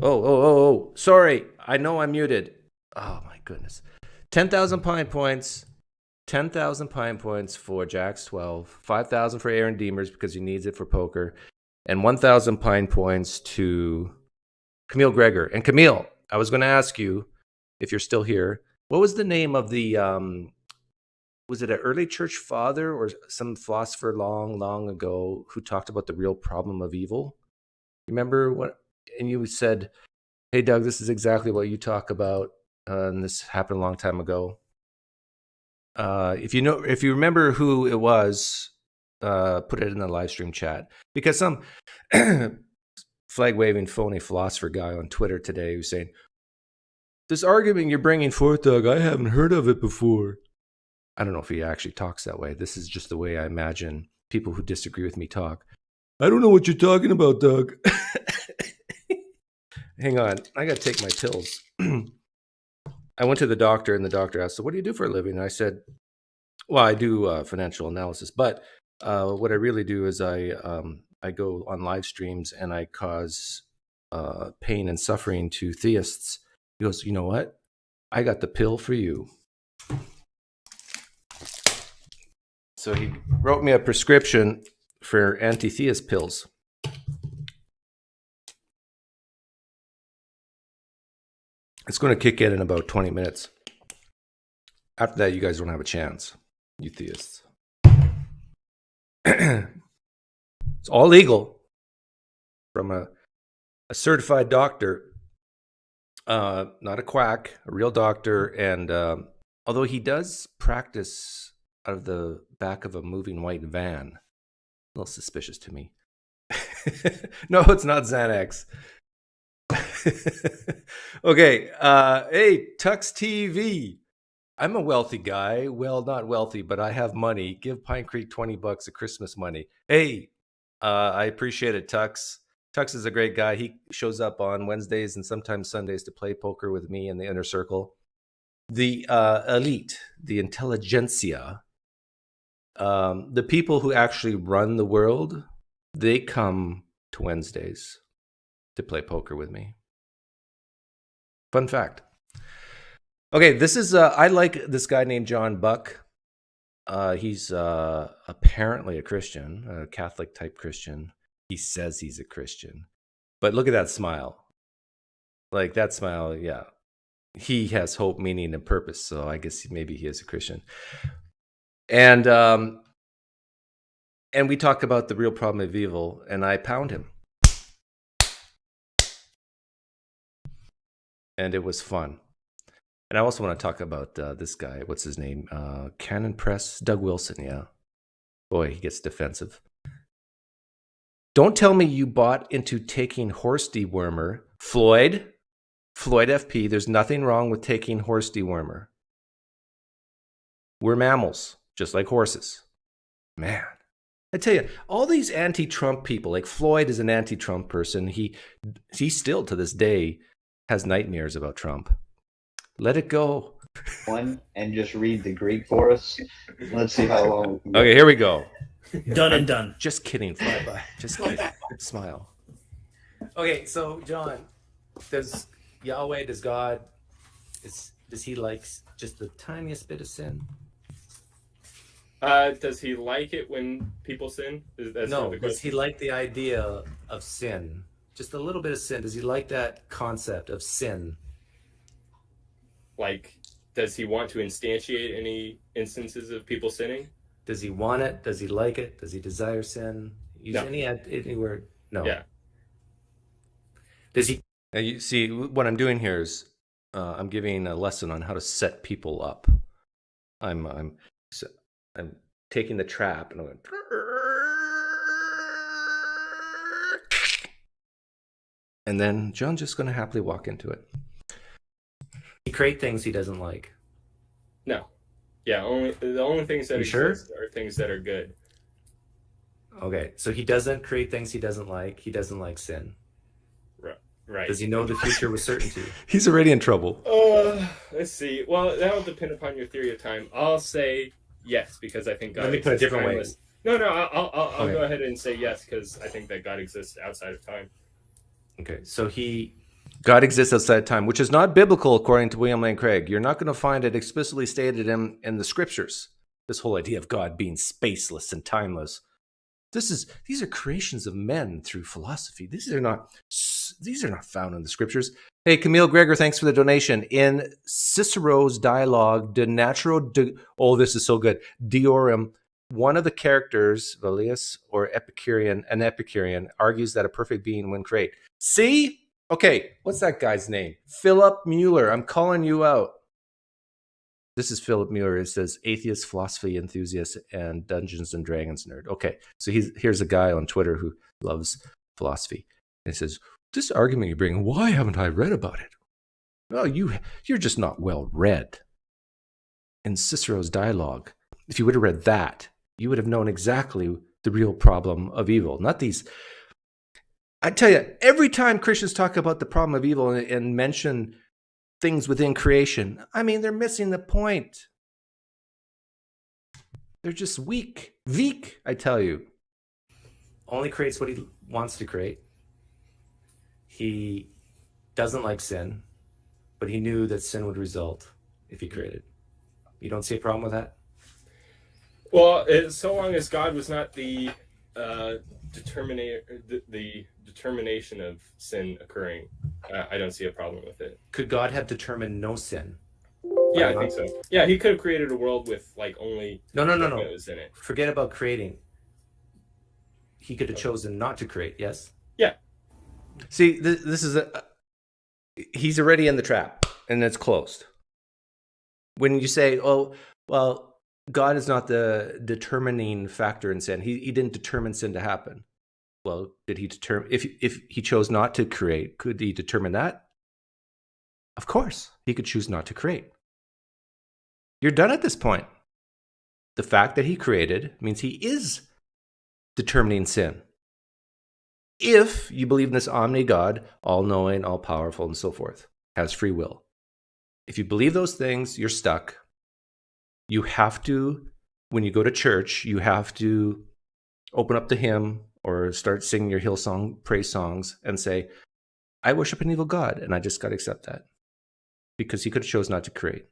Oh. Sorry. I know I'm muted. Oh, my goodness. 10,000 Pine Points. 10,000 Pine Points for Jack's 12. 5,000 for Aaron Demers because he needs it for poker. And 1,000 Pine Points to Camille Gregor. And Camille, I was going to ask you, if you're still here, what was the name of the, was it an early church father or some philosopher long ago who talked about the real problem of evil? Remember what? And you said, hey, Doug, this is exactly what you talk about. And this happened a long time ago. If you remember who it was, put it in the live stream chat, because some flag waving phony philosopher guy on Twitter today was saying, this argument you're bringing forth, Doug, I haven't heard of it before. I don't know if he actually talks that way. This is just the way I imagine people who disagree with me talk. I don't know what you're talking about, Doug. Hang on. I got to take my pills. I went to the doctor, and the doctor asked, so what do you do for a living? And I said, well, I do financial analysis, but what I really do is I go on live streams and I cause pain and suffering to theists. He goes, you know what? I got the pill for you. So he wrote me a prescription for anti-theist pills. It's going to kick in about 20 minutes. After that, you guys don't have a chance, you theists. It's all legal from a certified doctor, not a quack, a real doctor. And although he does practice out of the back of a moving white van, a little suspicious to me. No, it's not Xanax. Okay. Hey, Tux TV. I'm a wealthy guy. Well, not wealthy, but I have money. Give PineCreek $20 of Christmas money. Hey, I appreciate it, Tux. Tux is a great guy. He shows up on Wednesdays and sometimes Sundays to play poker with me in the inner circle. The elite, the intelligentsia, the people who actually run the world, they come to Wednesdays to play poker with me. Fun fact. Okay, this is I like this guy named John Buck. He's apparently a Christian, a Catholic type Christian. He says he's a Christian, but look at that smile. Like that smile, yeah. He has hope, meaning, and purpose. So I guess maybe he is a Christian. And we talk about the real problem of evil, and I pound him. And it was fun. And I also want to talk about this guy. What's his name? Cannon Press, Doug Wilson, yeah. Boy, he gets defensive. Don't tell me you bought into taking horse dewormer. Floyd FP, there's nothing wrong with taking horse dewormer. We're mammals, just like horses. Man, I tell you, all these anti-Trump people, like Floyd is an anti-Trump person. He still, to this day, has nightmares about Trump. Let it go. One and just read the Greek for us. Let's see how long. Okay, here we go. Done and done. Just kidding, Flyby. Just kidding. Smile. Okay, so John, does Yahweh, does God, does he like just the tiniest bit of sin? Does he like it when people sin? No, does he like the idea of sin? Just a little bit of sin. Does he like that concept of sin? Like, does he want to instantiate any instances of people sinning? Does he want it? Does he like it? Does he desire sin? Use No. any word? No. Yeah. Does he? You see, what I'm doing here is I'm giving a lesson on how to set people up. I'm taking the trap and I'm going, and then John's just going to happily walk into it. He create things he doesn't like. No. Yeah, the only things that exist are things that are good. Okay, so he doesn't create things he doesn't like. He doesn't like sin. Right. Does he know the future with certainty? He's already in trouble. Let's see. Well, that will depend upon your theory of time. I'll say yes because I think God. Let me put it a different way. No, I'll go ahead and say yes because I think that God exists outside of time. Okay, so he God exists outside of time, which is not biblical according to William Lane Craig. You're not going to find it explicitly stated in the scriptures. This whole idea of God being spaceless and timeless. These are creations of men through philosophy. These are not found in the scriptures. Hey, Camille Gregor, thanks for the donation. In Cicero's dialogue, this is so good. Diorum, one of the characters, Valius or an Epicurean, argues that a perfect being when create. See? Okay, what's that guy's name? Philip Mueller. I'm calling you out. This is Philip Mueller. It says atheist, philosophy enthusiast, and Dungeons and Dragons nerd. Okay, so here's a guy on Twitter who loves philosophy. And he says, this argument you bring, why haven't I read about it? Well, you're just not well read. In Cicero's dialogue, if you would have read that, you would have known exactly the real problem of evil. Not these. I tell you, every time Christians talk about the problem of evil and mention things within creation, I mean, they're missing the point. They're just weak. Weak, I tell you. Only creates what he wants to create. He doesn't like sin, but he knew that sin would result if he created. You don't see a problem with that? Well, so long as God was not the determination of sin occurring, I don't see a problem with it. Could God have determined no sin? Yeah, I think so. Yeah, he could have created a world with like only no geckos in it. Forget about creating. He could have chosen not to create. Yes. Yeah. See, this is he's already in the trap, and it's closed. When you say, "Oh, well, God is not the determining factor in sin. He didn't determine sin to happen." Well, did he determine if he chose not to create? Could he determine that? Of course, he could choose not to create. You're done at this point. The fact that he created means he is determining sin. If you believe in this omni-God, all-knowing, all-powerful, and so forth, has free will. If you believe those things, you're stuck. You have to, when you go to church, you have to open up the hymn or start singing your Hillsong praise songs and say, I worship an evil God, and I just got to accept that. Because he could have chose not to create.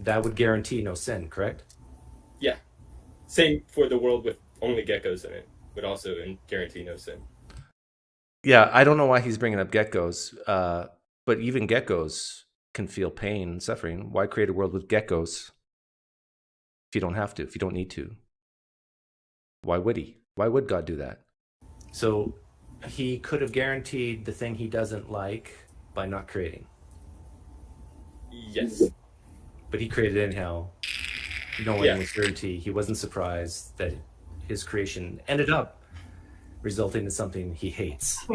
That would guarantee no sin, correct? Yeah. Same for the world with only geckos in it. Would also guarantee no sin. Yeah, I don't know why he's bringing up geckos, but even geckos can feel pain and suffering. Why create a world with geckos if you don't have to, if you don't need to? Why would he? Why would God do that? So he could have guaranteed the thing he doesn't like by not creating. Yes. But he created it anyhow, knowing with certainty. He wasn't surprised that his creation ended up resulting in something he hates.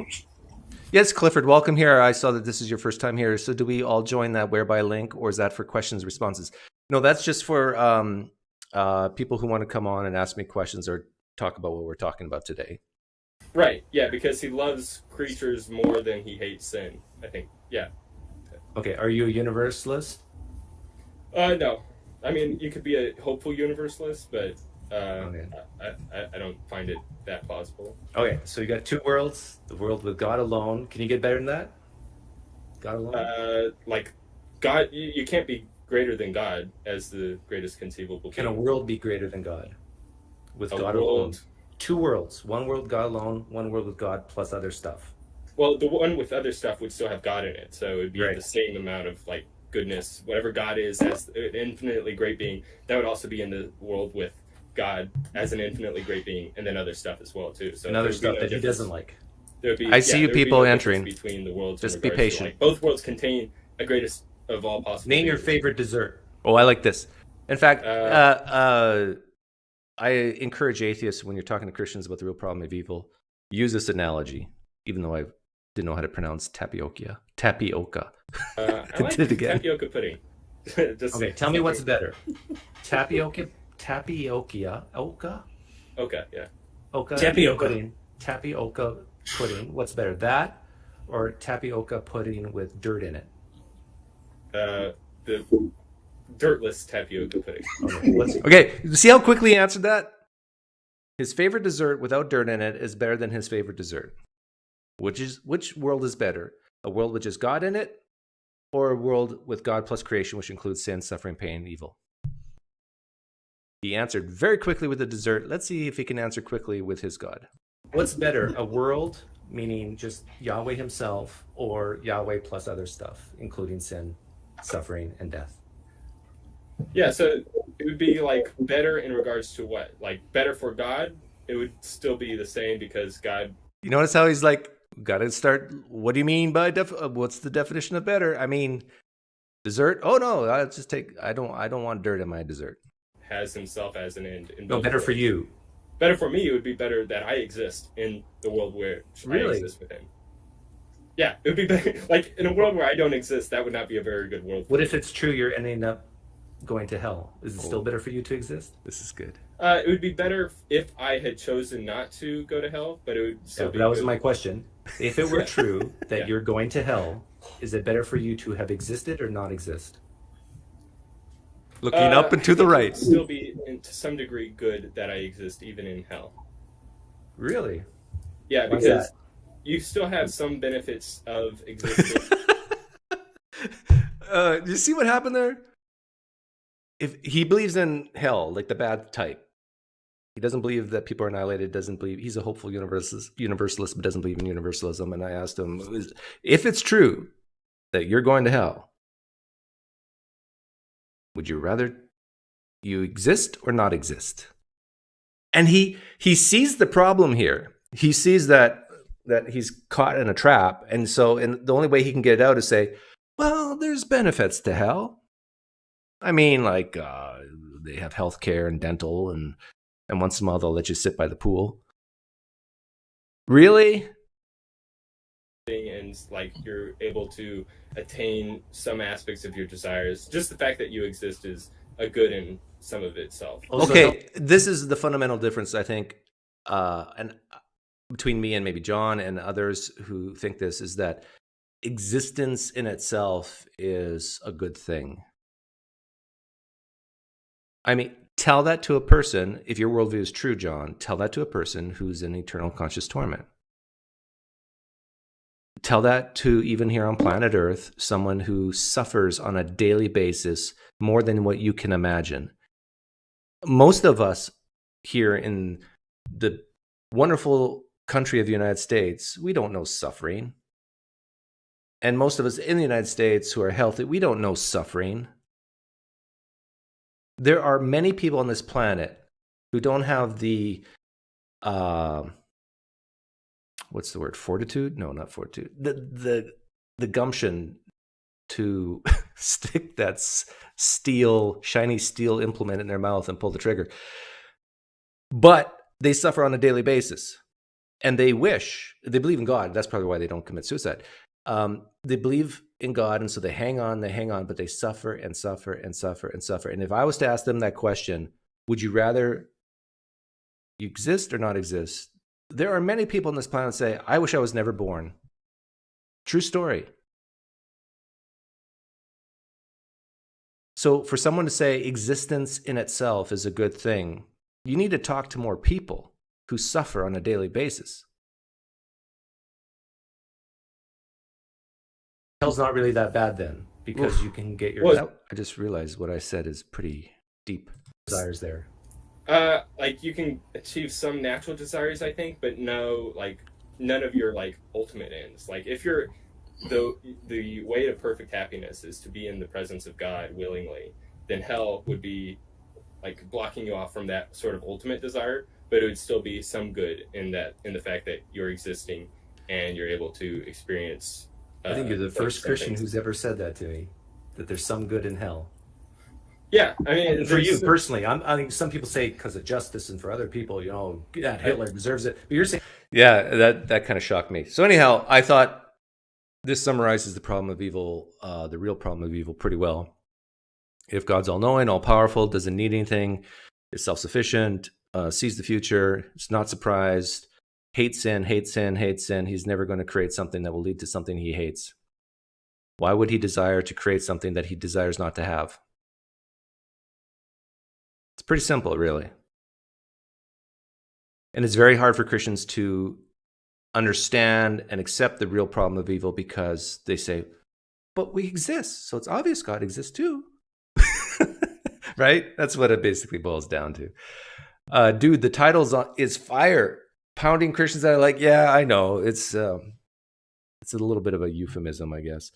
Yes, Clifford, welcome here. I saw that this is your first time here. So do we all join that whereby link, or is that for questions, responses? No, that's just for people who want to come on and ask me questions or talk about what we're talking about today. Right, yeah, because he loves creatures more than he hates sin, I think. Yeah. Okay, are you a universalist? No. I mean, you could be a hopeful universalist, but Okay. I don't find it that plausible. Okay, so you got two worlds. The world with God alone. Can you get better than that? God alone? Like, God, you can't be greater than God as the greatest conceivable being. Can a world be greater than God? With A God world- alone. Two worlds. One world, God alone. One world with God plus other stuff. Well, the one with other stuff would still have God in it, so it would be Right. the same amount of, like, goodness. Whatever God is as an infinitely great being, that would also be in the world with God as an infinitely great being, and then other stuff as well, too. So And other there would be stuff no that he difference. doesn't like. There would be, I see you there would be people no difference entering. between the worlds. Just in be regards to, patient. like, both worlds contain a greatest of all possible. Name your beings. favorite dessert. Oh, I like this. In fact, I encourage atheists, when you're talking to Christians about the real problem of evil, use this analogy, even though I didn't know how to pronounce tapioca. Tapioca. I like Did it again. tapioca pudding. Just Okay, tell me what's better. Tapioca, oka? Okay, yeah. Oka Tapioca. pudding. Tapioca pudding. What's better, that or tapioca pudding with dirt in it? The dirtless tapioca pudding. Okay, see how quickly he answered that? His favorite dessert without dirt in it is better than his favorite dessert. Which world is better? A world with just God in it, or a world with God plus creation, which includes sin, suffering, pain, and evil? He answered very quickly with the dessert. Let's see if he can answer quickly with his God. What's better, a world, meaning just Yahweh himself, or Yahweh plus other stuff, including sin, suffering, and death? Yeah, so it would be like better in regards to what? Like better for God? It would still be the same because God. You notice how he's like, got to start. What do you mean by what's the definition of better? I mean, dessert. Oh no, I just take. I don't want dirt in my dessert. Has himself as an end. In No, both better worlds. for you. Better for me, it would be better that I exist in the world where I exist with him. Yeah, it would be better. Like in a world where I don't exist, that would not be a very good world. What if it's true you're ending up going to hell? Is it still better for you to exist? This is good. It would be better if I had chosen not to go to hell, but it would still be. That was my question. If it were true that you're going to hell, is it better for you to have existed or not exist? Looking up and to the right. It would still be, to some degree, good that I exist even in hell. Really? Yeah, because you still have some benefits of existing. You see what happened there? If he believes in hell, like the bad type, he doesn't believe that people are annihilated. Doesn't believe he's a hopeful universalist, but doesn't believe in universalism. And I asked him, if it's true that you're going to hell, would you rather you exist or not exist? And he sees the problem here. He sees that he's caught in a trap, and the only way he can get it out is say, well, there's benefits to hell. I mean, like they have health care and dental, and once in a while they'll let you sit by the pool. Really? And like you're able to attain some aspects of your desires. Just the fact that you exist is a good in some of itself. Okay, this is the fundamental difference, I think, and between me and maybe John and others who think this, is that existence in itself is a good thing. I mean, tell that to a person, if your worldview is true, John, tell that to a person who's in eternal conscious torment. Tell that to, even here on planet Earth, someone who suffers on a daily basis more than what you can imagine. Most of us here in the wonderful country of the United States, we don't know suffering. And most of us in the United States who are healthy, we don't know suffering. There are many people on this planet who don't have the what's the word? Fortitude? No, not fortitude. The gumption to stick that shiny steel implement in their mouth and pull the trigger. But they suffer on a daily basis. And they believe in God. That's probably why they don't commit suicide. They believe in God, and so they hang on, but they suffer and suffer and suffer and suffer. And if I was to ask them that question, would you rather you exist or not exist? There are many people on this planet say, I wish I was never born. True story. So for someone to say existence in itself is a good thing, you need to talk to more people who suffer on a daily basis. Hell's not really that bad then, because you can get your... I just realized what I said is pretty deep desires there. Like you can achieve some natural desires, I think, but no, like none of your like ultimate ends. Like if you're the way to perfect happiness is to be in the presence of God willingly, then hell would be like blocking you off from that sort of ultimate desire, but it would still be some good in the fact that you're existing and you're able to experience. I think you're the first Christian who's ever said that to me, that there's some good in hell. Yeah, I mean, and for you personally, I think some people say because of justice, and for other people, Hitler deserves it. But you're saying, that kind of shocked me. So anyhow, I thought this summarizes the problem of evil, the real problem of evil, pretty well. If God's all-knowing, all-powerful, doesn't need anything, is self-sufficient, sees the future, is not surprised, hates sin, he's never going to create something that will lead to something he hates. Why would he desire to create something that he desires not to have? It's pretty simple, really. And it's very hard for Christians to understand and accept the real problem of evil because they say, but we exist, so it's obvious God exists too. Right? That's what it basically boils down to. Dude, the title is fire. Pounding Christians out. Like, yeah, I know. It's a little bit of a euphemism, I guess.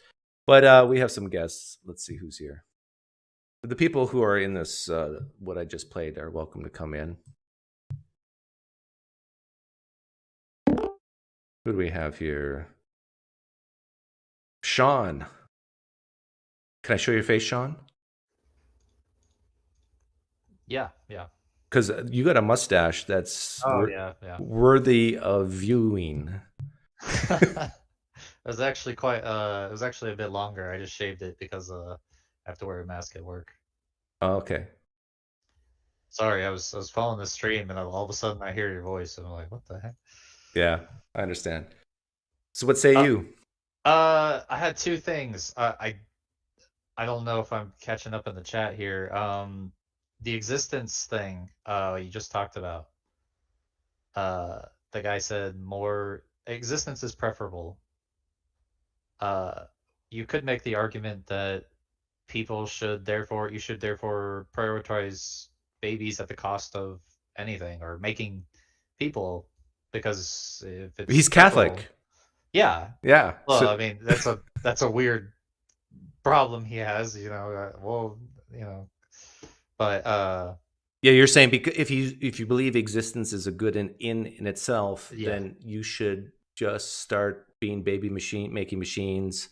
But we have some guests. Let's see who's here. The people who are in this, what I just played, are welcome to come in. Who do we have here? Sean. Can I show your face, Sean? Yeah. Because you got a mustache that's Yeah. worthy of viewing. It was actually it was actually a bit longer. I just shaved it because I have to wear a mask at work. Oh, okay. Sorry, I was following the stream and all of a sudden I hear your voice and I'm like, what the heck? Yeah, I understand. So what say you? I had two things. I don't know if I'm catching up in the chat here. The existence thing you just talked about. The guy said more existence is preferable. You could make the argument that you should therefore prioritize babies at the cost of anything or making people, because if it's He's Catholic. Yeah. Well, So, I mean, that's a weird problem he has, but yeah, you're saying because if you believe existence is a good in itself, Yeah. then you should just start being making machines,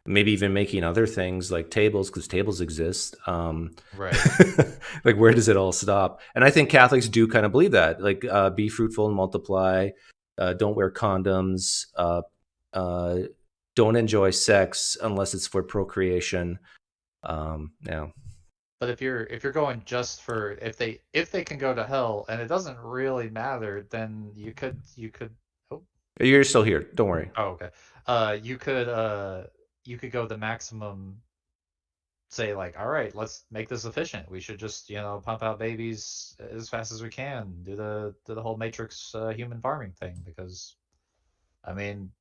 maybe even making other things like tables, because tables exist. Right. Like, where does it all stop? And I think Catholics do kind of believe that, like, be fruitful and multiply, don't wear condoms, don't enjoy sex unless it's for procreation. Yeah. But if you're going just for if they can go to hell and it doesn't really matter, then you could You're still here. Don't worry. Oh, okay. You could go the maximum, say like, all right, let's make this efficient. We should just, pump out babies as fast as we can, do the whole Matrix human farming thing, because I mean,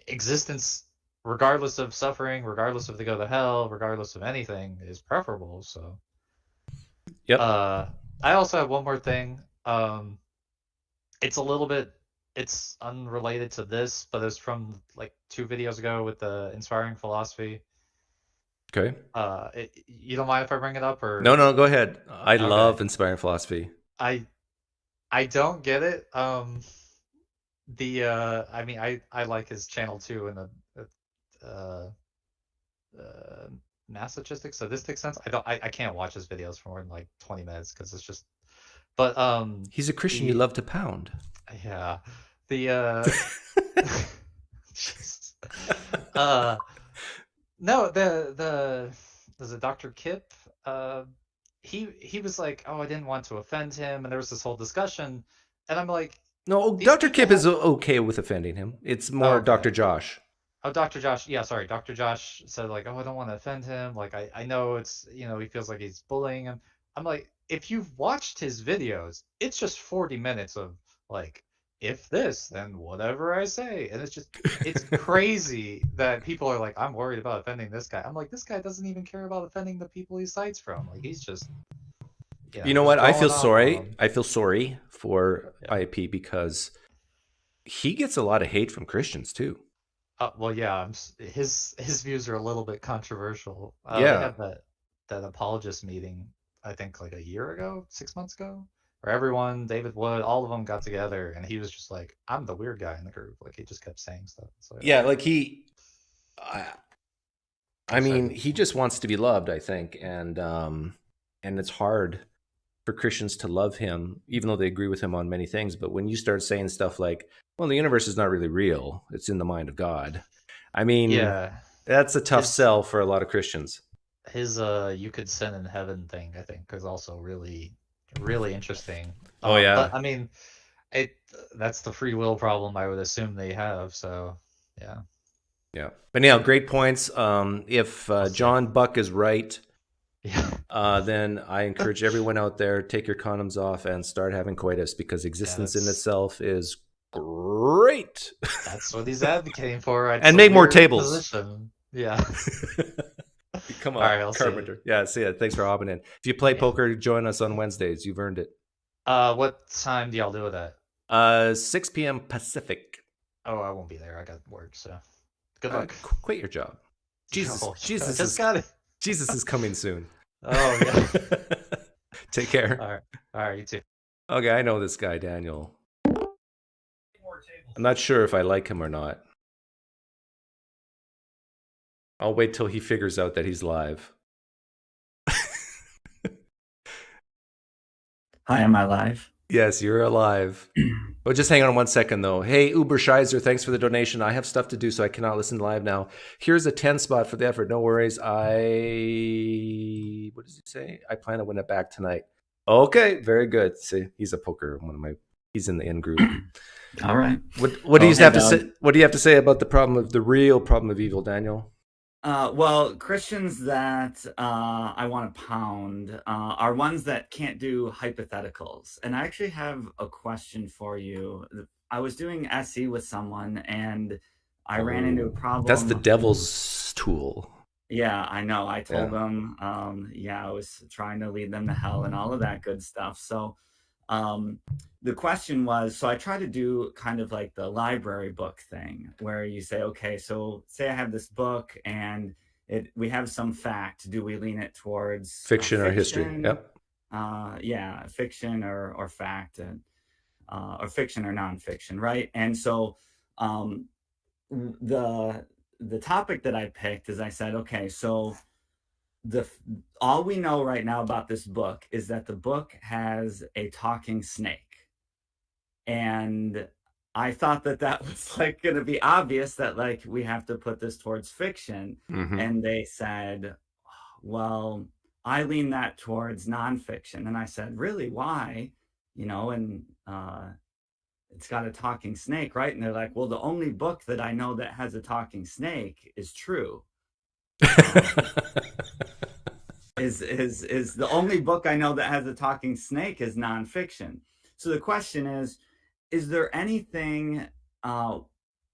existence, regardless of suffering, regardless if they go to hell, regardless of anything, is preferable. So Yep. I also have one more thing. It's unrelated to this, but it's from like 2 videos ago with the inspiring philosophy. Okay. You don't mind if I bring it up, or No, go ahead. I Okay. love inspiring philosophy. I don't get it. I mean, I like his channel too in the masochistic sadistic sense. I can't watch his videos for more than like 20 minutes because it's just. But He's a Christian you love to pound. Yeah. Jeez. No, was it Dr. Kip? He was like, oh, I didn't want to offend him, and there was this whole discussion, and I'm like, No, these Dr. people Kip is okay with offending him. It's more Okay. Dr. Josh. Oh, Dr. Josh. Yeah, sorry. Dr. Josh said like, oh, I don't want to offend him. Like, I know it's, he feels like he's bullying him. I'm like, if you've watched his videos, it's just 40 minutes of like, if this, then whatever I say. And it's crazy that people are like, I'm worried about offending this guy. I'm like, this guy doesn't even care about offending the people he cites from. Like, he's just, You know what? I feel going off on sorry. them. I feel sorry for IP because he gets a lot of hate from Christians too. Well, yeah, his views are a little bit controversial. They Yeah. had that apologist meeting, I think like a year ago, 6 months ago, where everyone, David Wood, all of them got together, and he was just like, I'm the weird guy in the group. Like, he just kept saying stuff. So, Yeah, like I mean, he just wants to be loved, I think, and it's hard for Christians to love him, even though they agree with him on many things. But when you start saying stuff like, well, the universe is not really real, it's in the mind of God. I mean, yeah, that's a tough His- sell for a lot of Christians. his you could sin in heaven thing, I think, is also really, really interesting. Oh, yeah. But I mean, that's the free will problem I would assume they have. So yeah. Yeah. But anyhow, great points. If John Buck is right, Yeah. then I encourage everyone out there, take your condoms off and start having coitus, because existence in that's- itself is great. great. That's what he's advocating for. It's And a make more weird tables. position. Yeah. Come on, All right, I'll see you. Carpenter. Yeah, see ya. Thanks for hopping in. If you play poker, join us on Wednesdays. You've earned it. What time do y'all do it at? 6 p.m. Pacific. Oh, I won't be there. I got work, so good All luck. right, quit your job. Jesus, Oh, Jesus, just got it. Jesus is coming soon. Oh yeah. Take care. All right, you too. Okay, I know this guy, Daniel. I'm not sure if I like him or not. I'll wait till he figures out that he's live. Hi, am I live? Yes, you're alive. Oh, just hang on 1 second, though. Hey, Uber Scheiser, thanks for the donation. I have stuff to do, so I cannot listen live now. Here's a 10 spot for the effort. No worries. What does he say? I plan to win it back tonight. Okay, very good. See, he's a poker. He's in the in group. All right. What do you have to say? What do you have to say about the real problem of evil, Daniel? Well, Christians that I want to pound are ones that can't do hypotheticals. And I actually have a question for you. I was doing SE with someone and I ran into a problem. That's the devil's tool. Yeah, I know. I told them, I was trying to lead them to hell and all of that good stuff. So the question was, so I try to do kind of like the library book thing where you say, okay, so say I have this book and we have some fact. Do we lean it towards fiction or history? Yep. Fiction or fact, and or fiction or nonfiction, right? And so the topic that I picked is I said, okay, so all we know right now about this book is that the book has a talking snake. And I thought that was like going to be obvious that like we have to put this towards fiction. Mm-hmm. And they said, well, I lean that towards nonfiction. And I said, really, why? And it's got a talking snake, right? And they're like, well, the only book that I know that has a talking snake is true. Is the only book I know that has a talking snake is nonfiction. So the question is there anything,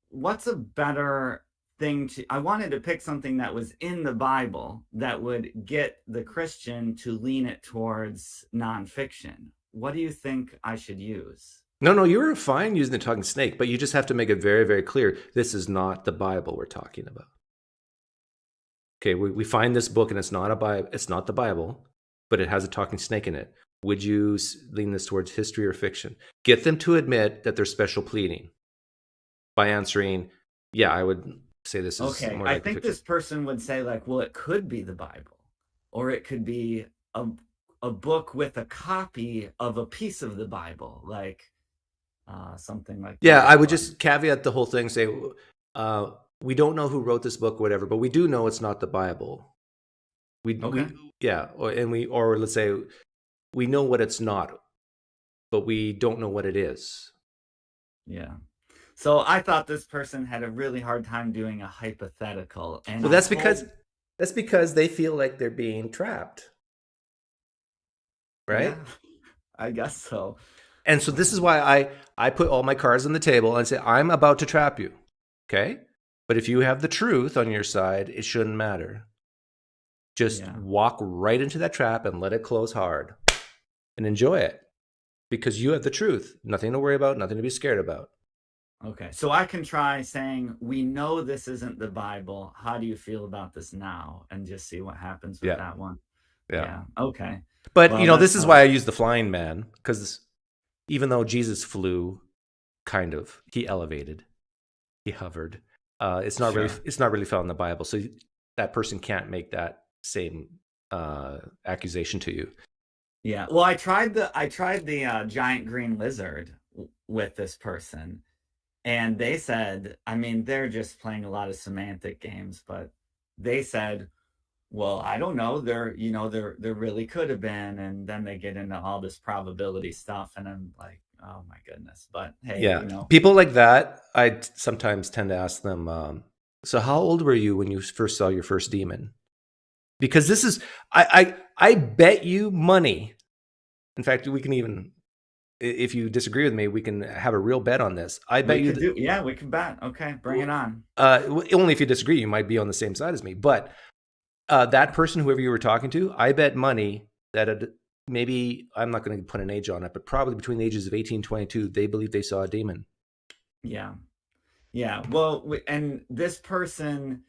what's a better thing I wanted to pick something that was in the Bible that would get the Christian to lean it towards nonfiction. What do you think I should use? No, you were fine using the talking snake, but you just have to make it very, very clear. This is not the Bible we're talking about. Okay, we find this book and it's not the Bible, but it has a talking snake in it. Would you lean this towards history or fiction? Get them to admit that they're special pleading by answering, yeah, I would say this is okay. more I like think fiction. This person would say like, well, it could be the Bible, or it could be a book with a copy of a piece of the Bible, like something like that. Yeah, I would just caveat the whole thing, say, we don't know who wrote this book, whatever, but we do know it's not the Bible. Or let's say we know what it's not, but we don't know what it is. Yeah. So I thought this person had a really hard time doing a hypothetical, and well, that's because they feel like they're being trapped, right? Yeah, I guess so. And so this is why I put all my cards on the table and say, I'm about to trap you, okay? But if you have the truth on your side, it shouldn't matter. Just walk right into that trap and let it close hard and enjoy it because you have the truth. Nothing to worry about, nothing to be scared about. Okay, so I can try saying, we know this isn't the Bible. How do you feel about this now? And just see what happens with that one. Yeah. Okay. But, this is why I use the flying man, because even though Jesus flew, kind of, he elevated, he hovered. It's not really found in the Bible. So that person can't make that same accusation to you. Yeah. Well, I tried the giant green lizard with this person, and they said, I mean, they're just playing a lot of semantic games, but they said, well, I don't know. There really could have been, and then they get into all this probability stuff, and I'm like, oh my goodness. But hey, people like that, I sometimes tend to ask them, so how old were you when you first saw your first demon? Because this is, I bet you money. In fact, we can even if you disagree with me, we can have a real bet on this. I bet We you. could do, yeah, we can bet. Okay, bring it on. Only if you disagree, you might be on the same side as me. But that person, whoever you were talking to, I bet money that maybe, I'm not going to put an age on it, but probably between the ages of 18 and 22, they believe they saw a demon. Yeah. Yeah. Well, and this person,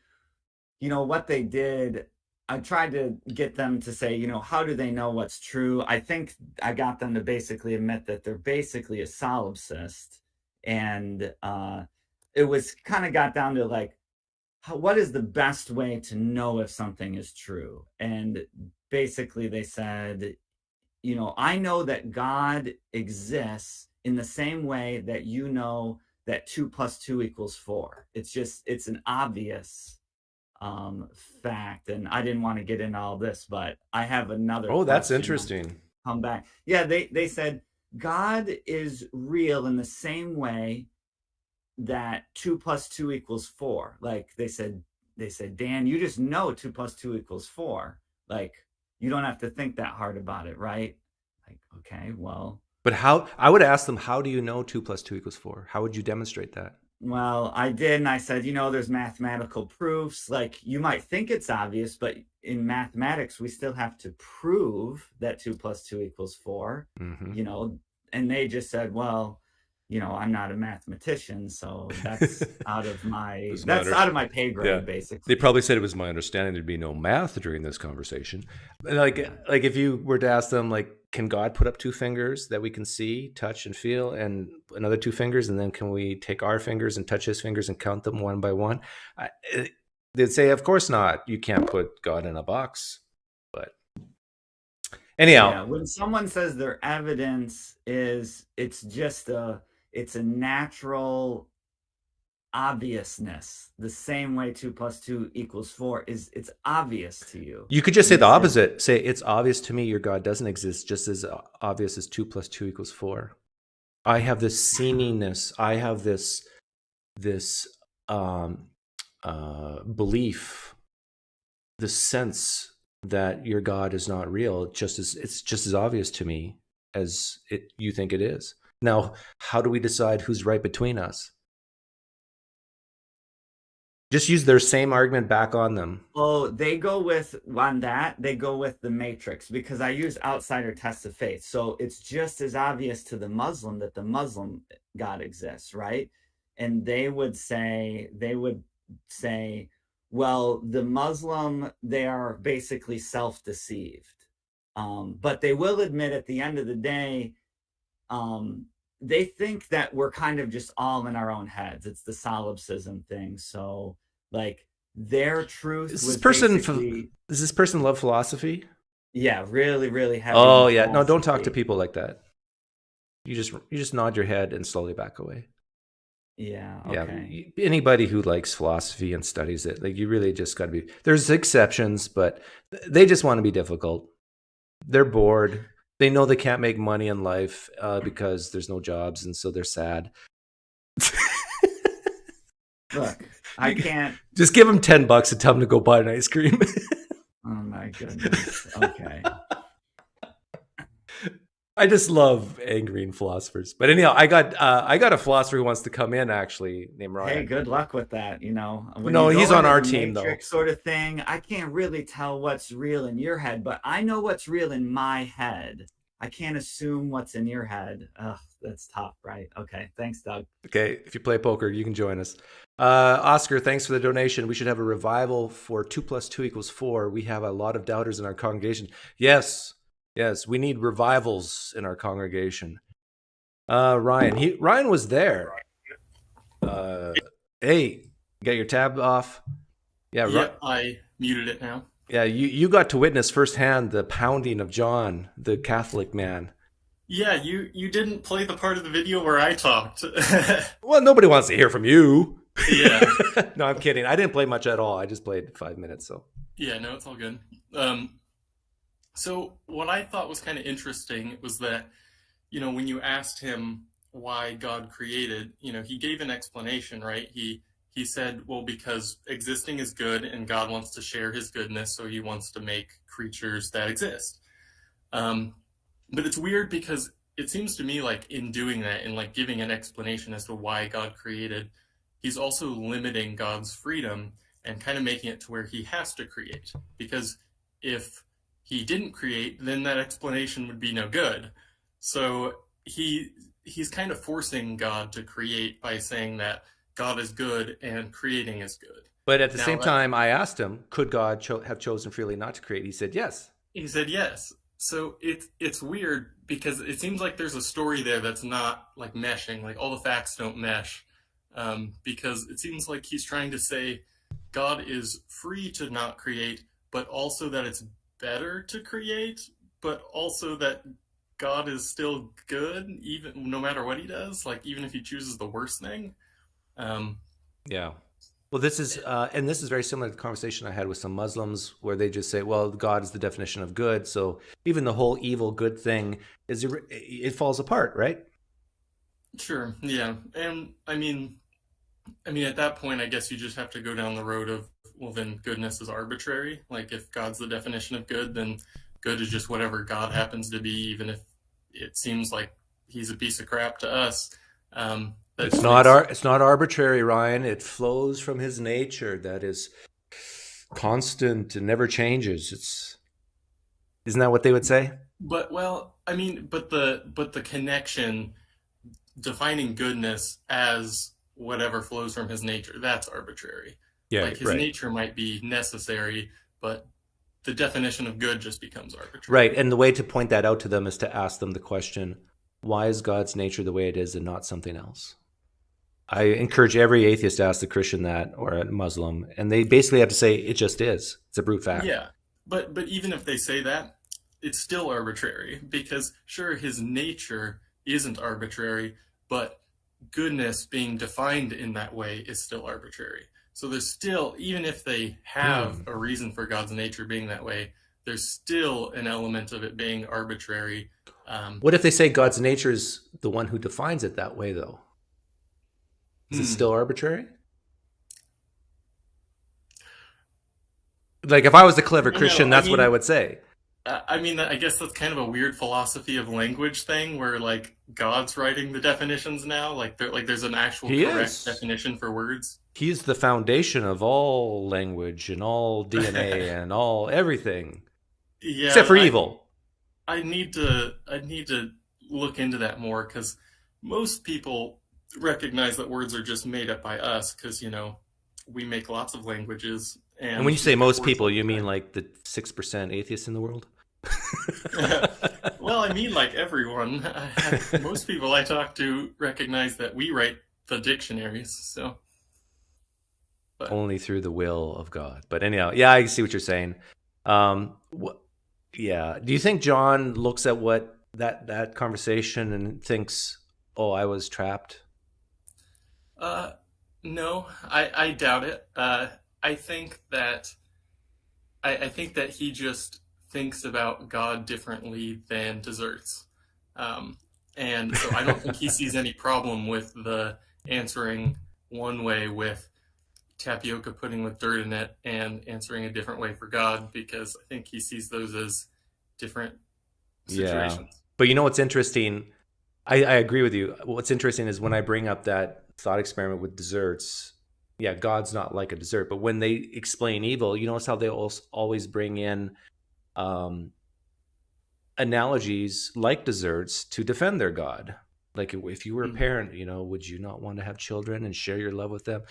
you know, what they did, I tried to get them to say, you know, how do they know what's true? I think I got them to basically admit that they're basically a solipsist. And it was kind of got down to like, what is the best way to know if something is true? And basically they said, you know, I know that God exists in the same way that you know that 2 + 2 = 4. It's an obvious fact. And I didn't want to get into all this, but I have another That's question. interesting. Come back. Yeah, they said God is real in the same way that 2 + 2 = 4. Like they said, Dan, you just know 2 + 2 = 4. Like, you don't have to think that hard about it, right? Like, okay, well. But how, I would ask them, how do you know 2 + 2 = 4? How would you demonstrate that? Well, I did, and I said, you know, there's mathematical proofs. Like, you might think it's obvious, but in mathematics, we still have to prove that 2 + 2 = 4. Mm-hmm. You know, and they just said, well, you know, I'm not a mathematician, so that's out of my out of my pay grade, basically. They probably said it was my understanding there'd be no math during this conversation. Like if you were to ask them, like, can God put up 2 fingers that we can see, touch, and feel, and another 2 fingers, and then can we take our fingers and touch his fingers and count them one by one? They'd say, of course not. You can't put God in a box. But anyhow, yeah, when someone says their evidence is, it's a natural obviousness, the same way 2 + 2 = 4 is, it's obvious to you. You could just say the opposite. Say, it's obvious to me your God doesn't exist, just as obvious as 2 + 2 = 4. I have this seemingness. I have this belief, this sense that your God is not real. It's just as obvious to me as you think it is. Now, how do we decide who's right between us? Just use their same argument back on them. Oh, they go with, on that, they go with the matrix, because I use outsider tests of faith. So it's just as obvious to the Muslim that the Muslim God exists, right? And they would say, well, the Muslim, they are basically self-deceived. But they will admit at the end of the day, they think that we're kind of just all in our own heads. It's the solipsism thing. So, like, their truth Does was does this person love philosophy? Yeah, really, really heavy. Oh yeah, no, don't talk to people like that. You just nod your head and slowly back away. Yeah. Okay. Yeah. Anybody who likes philosophy and studies it, like, you really just got to be. There's exceptions, but they just want to be difficult. They're bored. They know they can't make money in life because there's no jobs, and so they're sad. Look, I can't. Just give them $10 and tell them to go buy an ice cream. Oh my goodness. Okay. I just love angering philosophers. But anyhow, I got a philosopher who wants to come in, actually, named Ryan. Hey, good luck with that. You know, no, he's on our team, though. Sort of thing. I can't really tell what's real in your head, but I know what's real in my head. I can't assume what's in your head. Ugh, that's tough, right? Okay, thanks, Doug. Okay, if you play poker, you can join us. Oscar, thanks for the donation. We should have a revival for 2 + 2 = 4. We have a lot of doubters in our congregation. Yes, we need revivals in our congregation. Ryan was there. Hey, get your tab off. Yeah, I muted it now. Yeah, you got to witness firsthand the pounding of John, the Catholic man. Yeah, you didn't play the part of the video where I talked. Well, nobody wants to hear from you. Yeah. No, I'm kidding. I didn't play much at all. I just played 5 minutes. So. Yeah, no, it's all good. So what I thought was kind of interesting was that, you know, when you asked him why God created, you know, he gave an explanation, right? He said, well, because existing is good and God wants to share his goodness, so he wants to make creatures that exist. But it's weird because it seems to me like in doing that and like giving an explanation as to why God created, he's also limiting God's freedom and kind of making it to where he has to create. Because if he didn't create, then that explanation would be no good. So he's kind of forcing God to create by saying that God is good and creating is good. But at the Now, same time, I asked him, could God have chosen freely not to create? He said yes. he said yes. So it's weird because it seems like there's a story there that's not like meshing, like all the facts don't mesh, because it seems like he's trying to say God is free to not create, but also that it's better to create, but also that God is still good even no matter what he does, like even if he chooses the worst thing. Yeah. Well, this is very similar to the conversation I had with some Muslims, where they just say, "Well, God is the definition of good, so even the whole evil good thing it falls apart, right?" Sure, yeah, and I mean, at that point, I guess you just have to go down the road of, well, then goodness is arbitrary. Like, if God's the definition of good, then good is just whatever God happens to be, even if it seems like he's a piece of crap to us. It's not arbitrary, Ryan. It flows from his nature that is constant and never changes. Isn't that what they would say? But well, I mean, but the connection defining goodness as whatever flows from his nature, that's arbitrary. Yeah, like his right. nature might be necessary, but the definition of good just becomes arbitrary. Right, and the way to point that out to them is to ask them the question, why is God's nature the way it is and not something else? I encourage every atheist to ask the Christian that, or a Muslim, and they basically have to say, it just is. It's a brute fact. Yeah, but even if they say that, it's still arbitrary, because sure, his nature isn't arbitrary, but goodness being defined in that way is still arbitrary. So there's still, even if they have a reason for God's nature being that way, there's still an element of it being arbitrary. What if they say God's nature is the one who defines it that way, though? Is it still arbitrary? Like, if I was the clever Christian, that's what I would say. I mean, I guess that's kind of a weird philosophy of language thing, where like God's writing the definitions now. Like there's an actual correct definition for words. He's the foundation of all language and all DNA and all everything. Yeah, except for evil. I need to look into that more, because most people recognize that words are just made up by us, because we make lots of languages. And when you say most people, you mean like the 6% atheists in the world? Well, I mean like everyone. Most people I talk to recognize that we write the dictionaries, so. But. Only through the will of God. But anyhow, yeah, I see what you're saying. Yeah. Do you think John looks at what that conversation and thinks, "Oh, I was trapped"? No, I doubt it. I think that he just thinks about God differently than desserts, and so I don't think he sees any problem with the answering one way with tapioca pudding with dirt in it and answering a different way for God, because I think he sees those as different situations. Yeah. But you know what's interesting? I agree with you. What's interesting is when I bring up that thought experiment with desserts, yeah, God's not like a dessert. But when they explain evil, you notice how they always bring in analogies like desserts to defend their God. Like, if you were a parent, would you not want to have children and share your love with them?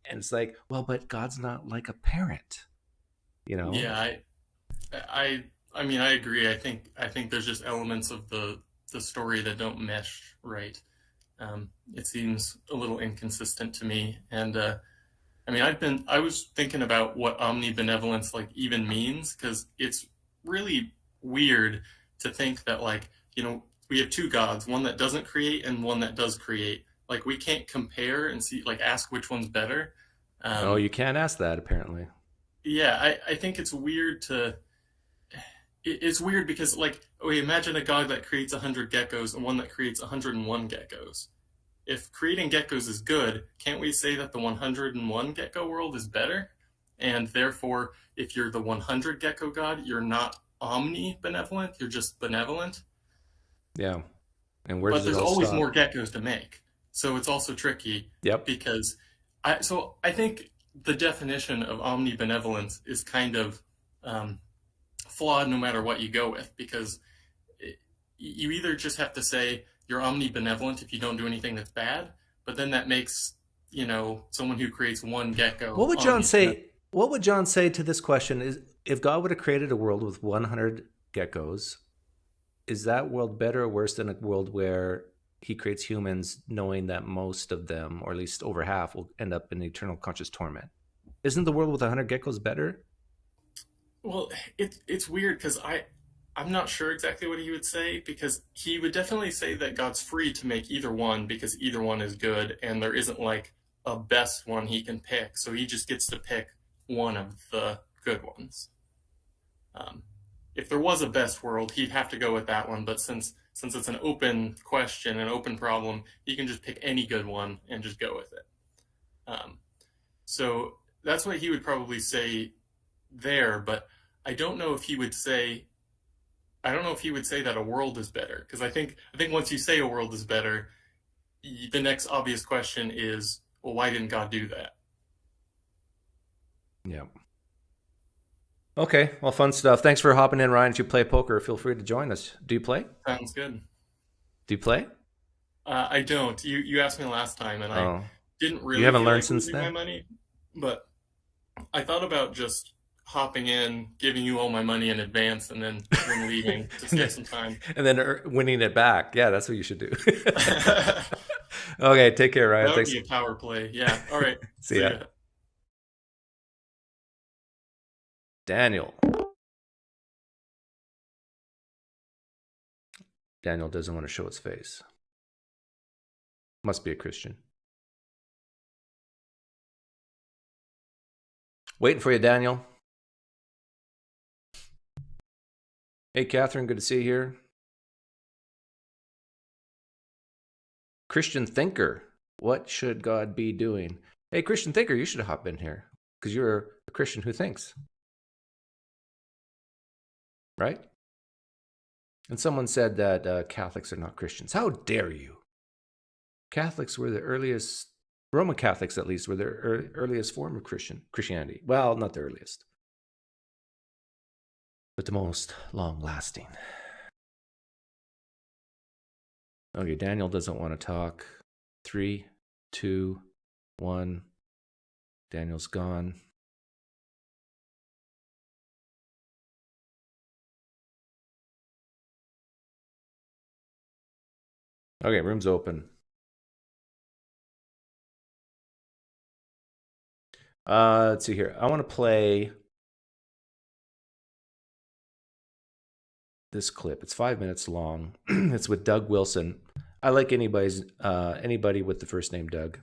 And it's like, well, but God's not like a parent, Yeah, I mean, I agree. I think there's just elements of the story that don't mesh right. It seems a little inconsistent to me. And I mean, I was thinking about what omnibenevolence like even means, because it's really weird to think that we have two gods, one that doesn't create and one that does create. Like, we can't compare and see, ask which one's better. Oh, you can't ask that, apparently. Yeah, I think it's weird it's weird because, imagine a god that creates 100 geckos and one that creates 101 geckos. If creating geckos is good, can't we say that the 101 gecko world is better? And therefore, if you're the 100 gecko god, you're not omnibenevolent, you're just benevolent? Yeah. And where but does it there's all always stop? more geckos to make. So it's also tricky Yep. because I think the definition of omnibenevolence is kind of flawed no matter what you go with, because you either just have to say you're omnibenevolent if you don't do anything that's bad, but then that makes, someone who creates one gecko. What would John say? What would John say to this question? Is if God would have created a world with 100 geckos, is that world better or worse than a world where he creates humans knowing that most of them, or at least over half, will end up in eternal conscious torment? Isn't the world with 100 geckos better? Well, it's weird because I'm not sure exactly what he would say, because he would definitely say that God's free to make either one because either one is good, and there isn't like a best one he can pick. So he just gets to pick one of the good ones. If there was a best world, he'd have to go with that one. But since it's an open question, an open problem, he can just pick any good one and just go with it. So that's what he would probably say there. But I don't know if he would say that a world is better, because I think once you say a world is better, the next obvious question is, well, why didn't God do that? Yeah. Okay, well, fun stuff. Thanks for hopping in, Ryan. If you play poker, feel free to join us. Do you play? Sounds good. Do you play? I don't. You asked me last time, and I didn't really. You haven't feel learned like since losing my then? money, but I thought about just hopping in, giving you all my money in advance, and then leaving to save some time. And then winning it back. Yeah, that's what you should do. Okay, take care, Ryan. That would Thanks. be a power play. Yeah. All right. See ya. Daniel. Daniel doesn't want to show his face. Must be a Christian. Waiting for you, Daniel. Hey, Catherine, good to see you here. Christian Thinker, what should God be doing? Hey, Christian Thinker, you should hop in here because you're a Christian who thinks. Right? And someone said that Catholics are not Christians. How dare you? Catholics were the earliest, Roman Catholics at least, were the earliest form of Christianity. Well, not the earliest, but the most long-lasting. Okay, Daniel doesn't want to talk. 3, 2, 1. Daniel's gone. Okay, room's open. Let's see here. I want to play this clip. It's 5 minutes long. It's with Doug Wilson. I like anybody with the first name Doug.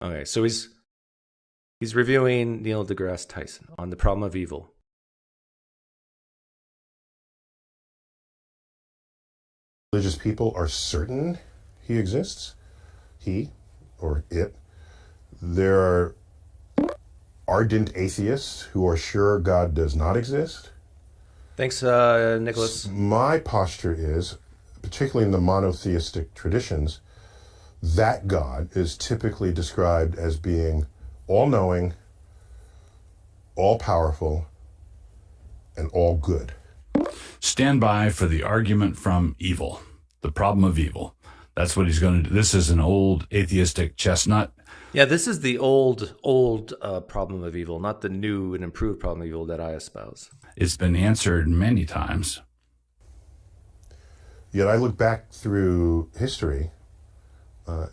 Okay, so he's reviewing Neil deGrasse Tyson on the problem of evil. Religious people are certain he exists, he or it. There are ardent atheists who are sure God does not exist. Thanks, Nicholas. My posture is, particularly in the monotheistic traditions, that God is typically described as being all-knowing, all-powerful, and all good. Stand by for the argument from evil, the problem of evil. That's what he's going to do. This is an old atheistic chestnut. Yeah, this is the old problem of evil, not the new and improved problem of evil that I espouse. It's been answered many times. Yet I look back through history.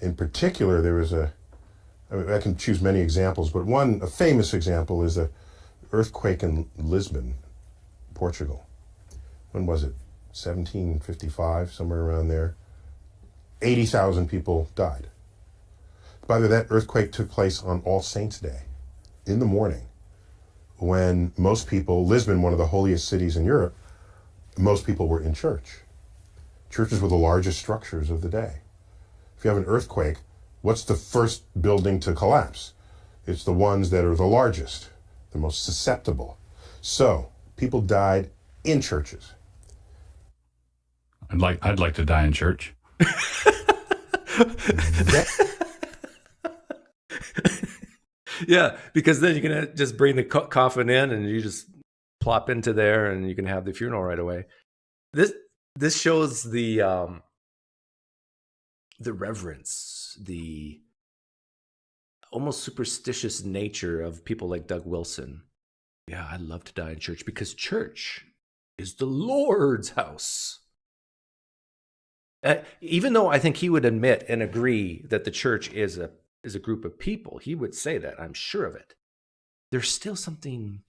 In particular, there was I can choose many examples, but a famous example is the earthquake in Lisbon, Portugal. When was it? 1755, somewhere around there. 80,000 people died. By the way, that earthquake took place on All Saints' Day, in the morning, when most people, Lisbon, one of the holiest cities in Europe, most people were in church. Churches were the largest structures of the day. If you have an earthquake, what's the first building to collapse? It's the ones that are the largest, the most susceptible. So people died in churches. I'd like to die in church. Yeah, because then you can just bring the coffin in and you just plop into there and you can have the funeral right away. This shows the reverence, the almost superstitious nature of people like Doug Wilson. Yeah, I'd love to die in church because church is the Lord's house. Even though I think he would admit and agree that the church is a group of people, he would say that, I'm sure of it. There's still something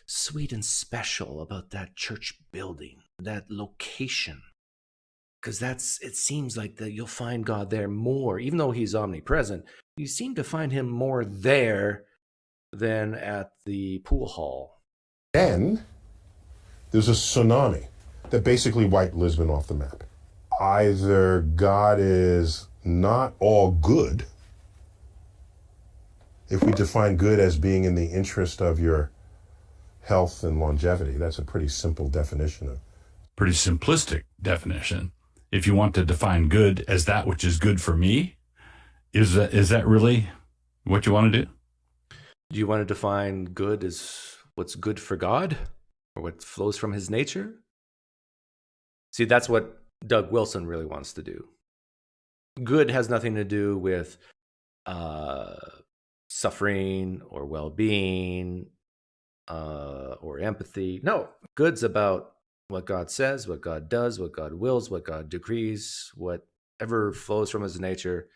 sweet and special about that church building, that location. Because it seems like that you'll find God there more, even though he's omnipresent, you seem to find him more there than at the pool hall. Then there's a tsunami that basically wiped Lisbon off the map. Either God is not all good, if we define good as being in the interest of your health and longevity, that's a pretty simple definition of. Pretty simplistic definition. If you want to define good as that which is good for me, is that really what you want to do? Do you want to define good as what's good for God or what flows from his nature? See, that's what Doug Wilson really wants to do. Good has nothing to do with suffering or well-being or empathy. No, good's about what God says, what God does, what God wills, what God decrees, whatever flows from his nature.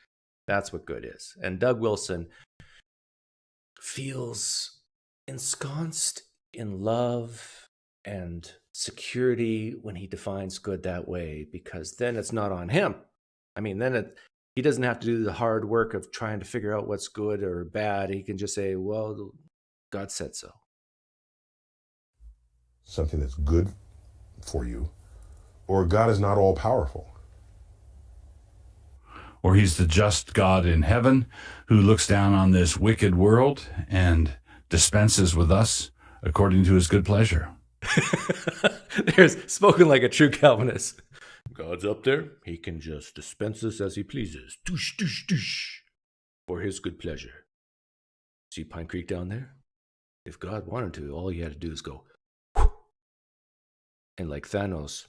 That's what good is. And Doug Wilson feels ensconced in love and security when he defines good that way, because then it's not on him. I mean, then he doesn't have to do the hard work of trying to figure out what's good or bad. He can just say, well, God said so. Something that's good for you, or God is not all powerful. Or he's the just God in heaven who looks down on this wicked world and dispenses with us according to his good pleasure. There's spoken like a true Calvinist. God's up there. He can just dispense us as he pleases. Doosh, doosh, doosh. For his good pleasure. See PineCreek down there? If God wanted to, all he had to do is go, whoosh. And like Thanos,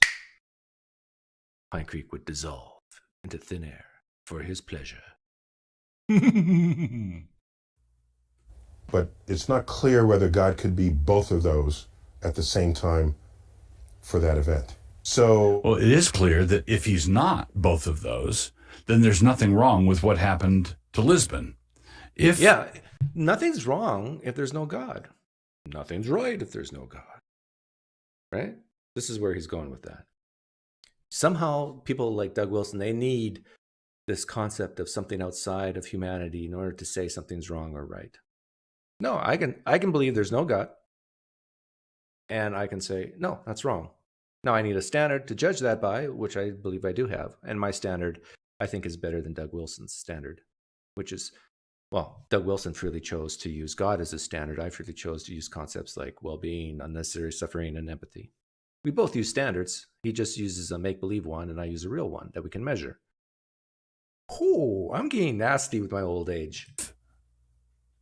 PineCreek would dissolve into thin air for his pleasure. But it's not clear whether God could be both of those at the same time for that event. So, well, it is clear that if he's not both of those, then there's nothing wrong with what happened to Lisbon. Yeah, nothing's wrong if there's no God. Nothing's right if there's no God. Right? This is where he's going with that. Somehow, people like Doug Wilson, they need this concept of something outside of humanity in order to say something's wrong or right. No, I can believe there's no God. And I can say, no, that's wrong. Now, I need a standard to judge that by, which I believe I do have. And my standard, I think, is better than Doug Wilson's standard, which is, well, Doug Wilson freely chose to use God as his standard. I freely chose to use concepts like well-being, unnecessary suffering, and empathy. We both use standards. He just uses a make-believe one, and I use a real one that we can measure. Oh, I'm getting nasty with my old age.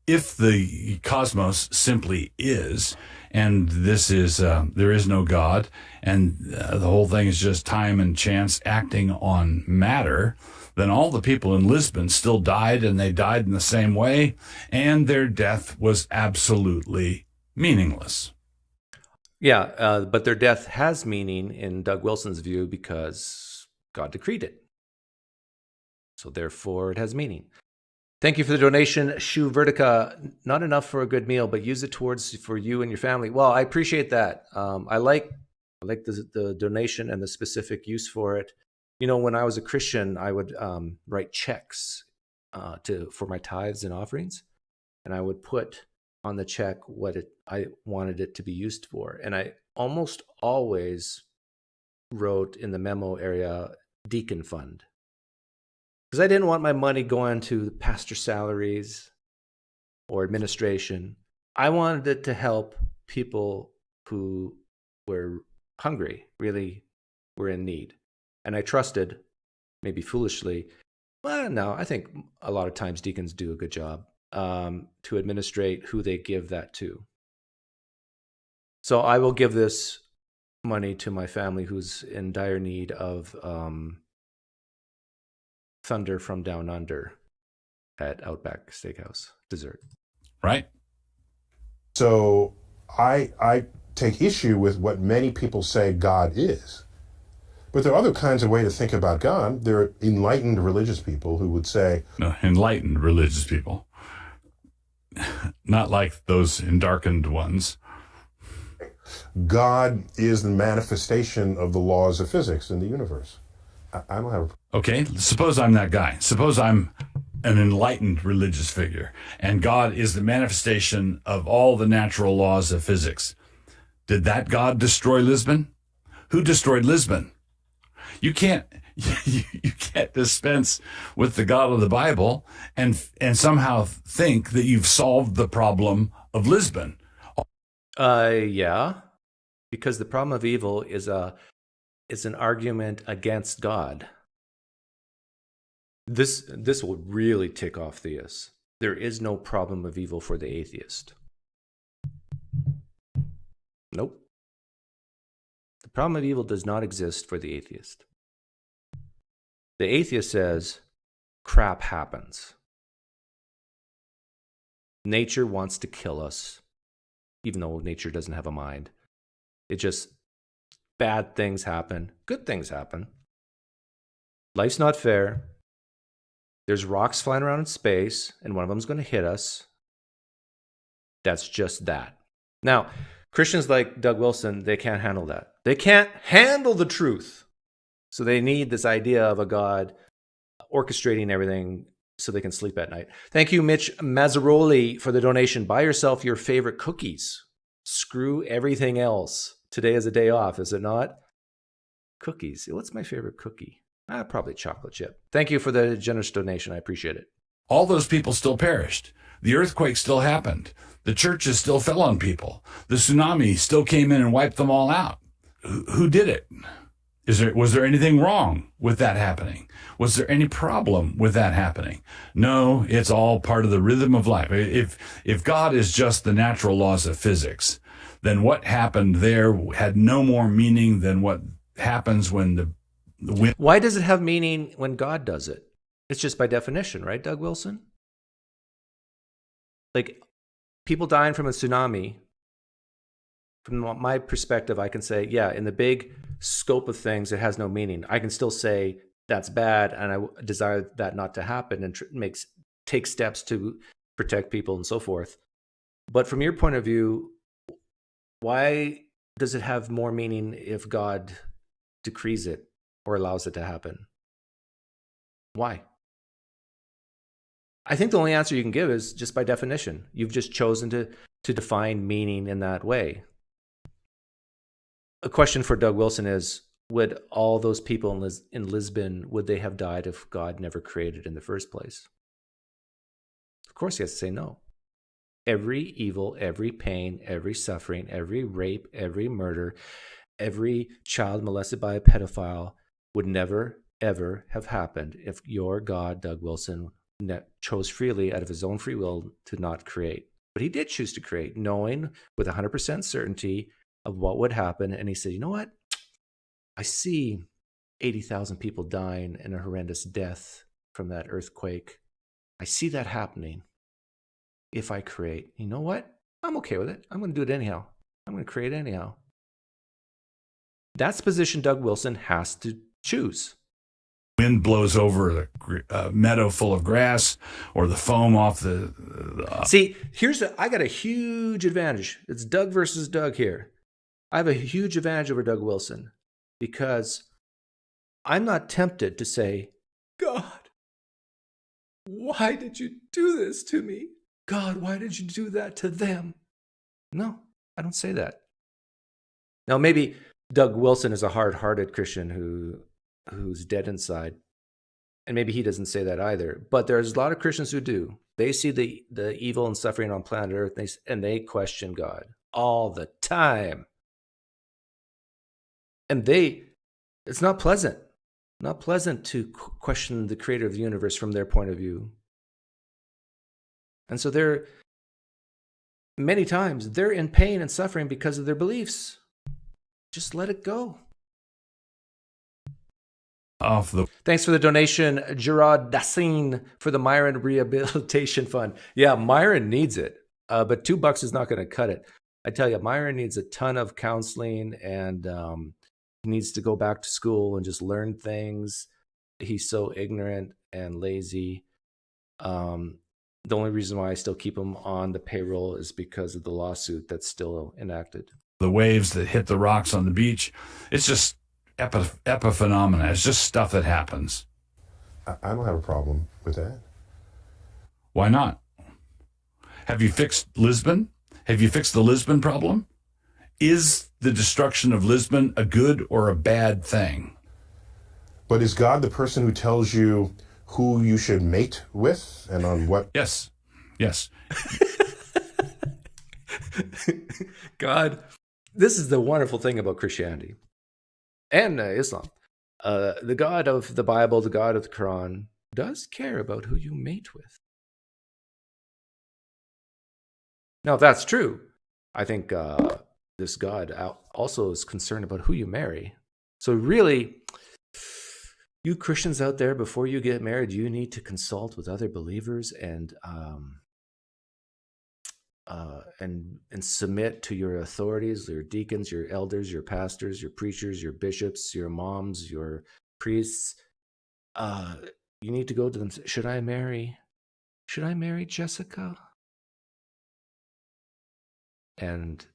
If the cosmos simply is, and this is, there is no God, and the whole thing is just time and chance acting on matter, then all the people in Lisbon still died, and they died in the same way, and their death was absolutely meaningless. Yeah, but their death has meaning in Doug Wilson's view because God decreed it. So therefore, it has meaning. Thank you for the donation, Shu Vertica. Not enough for a good meal, but use it towards for you and your family. Well, I appreciate that. I like the donation and the specific use for it. You know, when I was a Christian, I would write checks for my tithes and offerings, and I would put on the check what I wanted it to be used for. And I almost always wrote in the memo area, deacon fund. Because I didn't want my money going to pastor salaries or administration. I wanted it to help people who were hungry, really were in need. And I trusted, maybe foolishly, well, no, I think a lot of times deacons do a good job to administrate who they give that to. So I will give this money to my family who's in dire need of Thunder from Down Under at Outback Steakhouse dessert. Right? So I take issue with what many people say God is. But there are other kinds of ways to think about God. There are enlightened religious people who would say... No, enlightened religious people. Not like those endarkened ones. God is the manifestation of the laws of physics in the universe. I don't have... Okay, suppose I'm that guy. Suppose I'm an enlightened religious figure, and God is the manifestation of all the natural laws of physics. Did that God destroy Lisbon? Who destroyed Lisbon? You can't dispense with the God of the Bible and somehow think that you've solved the problem of Lisbon. Yeah, because the problem of evil is an argument against God. This will really tick off theists. There is no problem of evil for the atheist. Nope. The problem of evil does not exist for the atheist. The atheist says, crap happens. Nature wants to kill us, even though nature doesn't have a mind. It just, bad things happen, good things happen. Life's not fair. There's rocks flying around in space, and one of them's going to hit us. That's just that. Now, Christians like Doug Wilson, they can't handle that. They can't handle the truth. So they need this idea of a God orchestrating everything so they can sleep at night. Thank you, Mitch Mazzaroli, for the donation. Buy yourself your favorite cookies. Screw everything else. Today is a day off, is it not? Cookies. What's my favorite cookie? Probably chocolate chip. Thank you for the generous donation. I appreciate it. All those people still perished. The earthquake still happened. The churches still fell on people. The tsunami still came in and wiped them all out. Who did it? Was there anything wrong with that happening? Was there any problem with that happening? No, it's all part of the rhythm of life. If God is just the natural laws of physics, then what happened there had no more meaning than what happens when the wind... Why does it have meaning when God does it? It's just by definition, right, Doug Wilson? Like, people dying from a tsunami, from my perspective, I can say, yeah, in the big scope of things, it has no meaning. I can still say that's bad, and I desire that not to happen, and take steps to protect people and so forth. But from your point of view, why does it have more meaning if God decrees it or allows it to happen? Why? I think the only answer you can give is just by definition. You've just chosen to define meaning in that way. A question for Doug Wilson is, would all those people in Lisbon, would they have died if God never created in the first place? Of course he has to say no. Every evil, every pain, every suffering, every rape, every murder, every child molested by a pedophile would never, ever have happened if your God, Doug Wilson, chose freely out of his own free will to not create. But he did choose to create, knowing with 100% certainty of what would happen. And he said, you know what? I see 80,000 people dying in a horrendous death from that earthquake. I see that happening. If I create, you know what? I'm okay with it. I'm going to do it anyhow. I'm going to create anyhow. That's the position Doug Wilson has to choose. Wind blows over a meadow full of grass, or the foam off the... See, I got a huge advantage. It's Doug versus Doug here. I have a huge advantage over Doug Wilson because I'm not tempted to say, God, why did you do this to me? God, why did you do that to them? No, I don't say that. Now, maybe Doug Wilson is a hard-hearted Christian who's dead inside, and maybe he doesn't say that either. But there's a lot of Christians who do. They see the evil and suffering on planet Earth, and they question God. all the time. And it's not pleasant. Not pleasant to question the creator of the universe from their point of view. And so many times they're in pain and suffering because of their beliefs. Just let it go. Thanks for the donation, Gerard Dassine, for the Myron Rehabilitation Fund. Yeah, Myron needs it, but $2 is not going to cut it. I tell you, Myron needs a ton of counseling, and he needs to go back to school and just learn things. He's so ignorant and lazy. The only reason why I still keep him on the payroll is because of the lawsuit that's still enacted. The waves that hit the rocks on the beach, it's just epiphenomena. It's just stuff that happens. I don't have a problem with that. Why not? Have you fixed Lisbon? Have you fixed the Lisbon problem? Is the destruction of Lisbon a good or a bad thing? But is God the person who tells you who you should mate with and on what? Yes. Yes. God, this is the wonderful thing about Christianity and Islam. The God of the Bible, the God of the Quran, does care about who you mate with. Now, if that's true, I think this God also is concerned about who you marry. So really, you Christians out there, before you get married, you need to consult with other believers and submit to your authorities, your deacons, your elders, your pastors, your preachers, your bishops, your moms, your priests. You need to go to them. Should I marry Jessica? And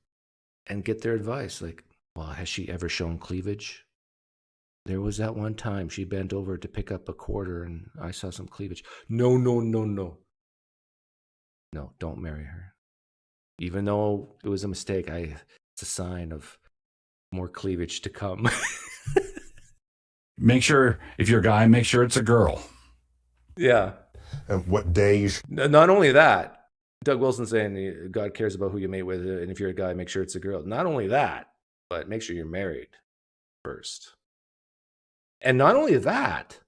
get their advice. Like, well, has she ever shown cleavage? There was that one time she bent over to pick up a quarter and I saw some cleavage. No. No, don't marry her. Even though it was a mistake, it's a sign of more cleavage to come. Make sure, if you're a guy, make sure it's a girl. Yeah. And what day you should... Not only that, Doug Wilson's saying God cares about who you mate with, and if you're a guy, make sure it's a girl. Not only that, but make sure you're married first. And not only that,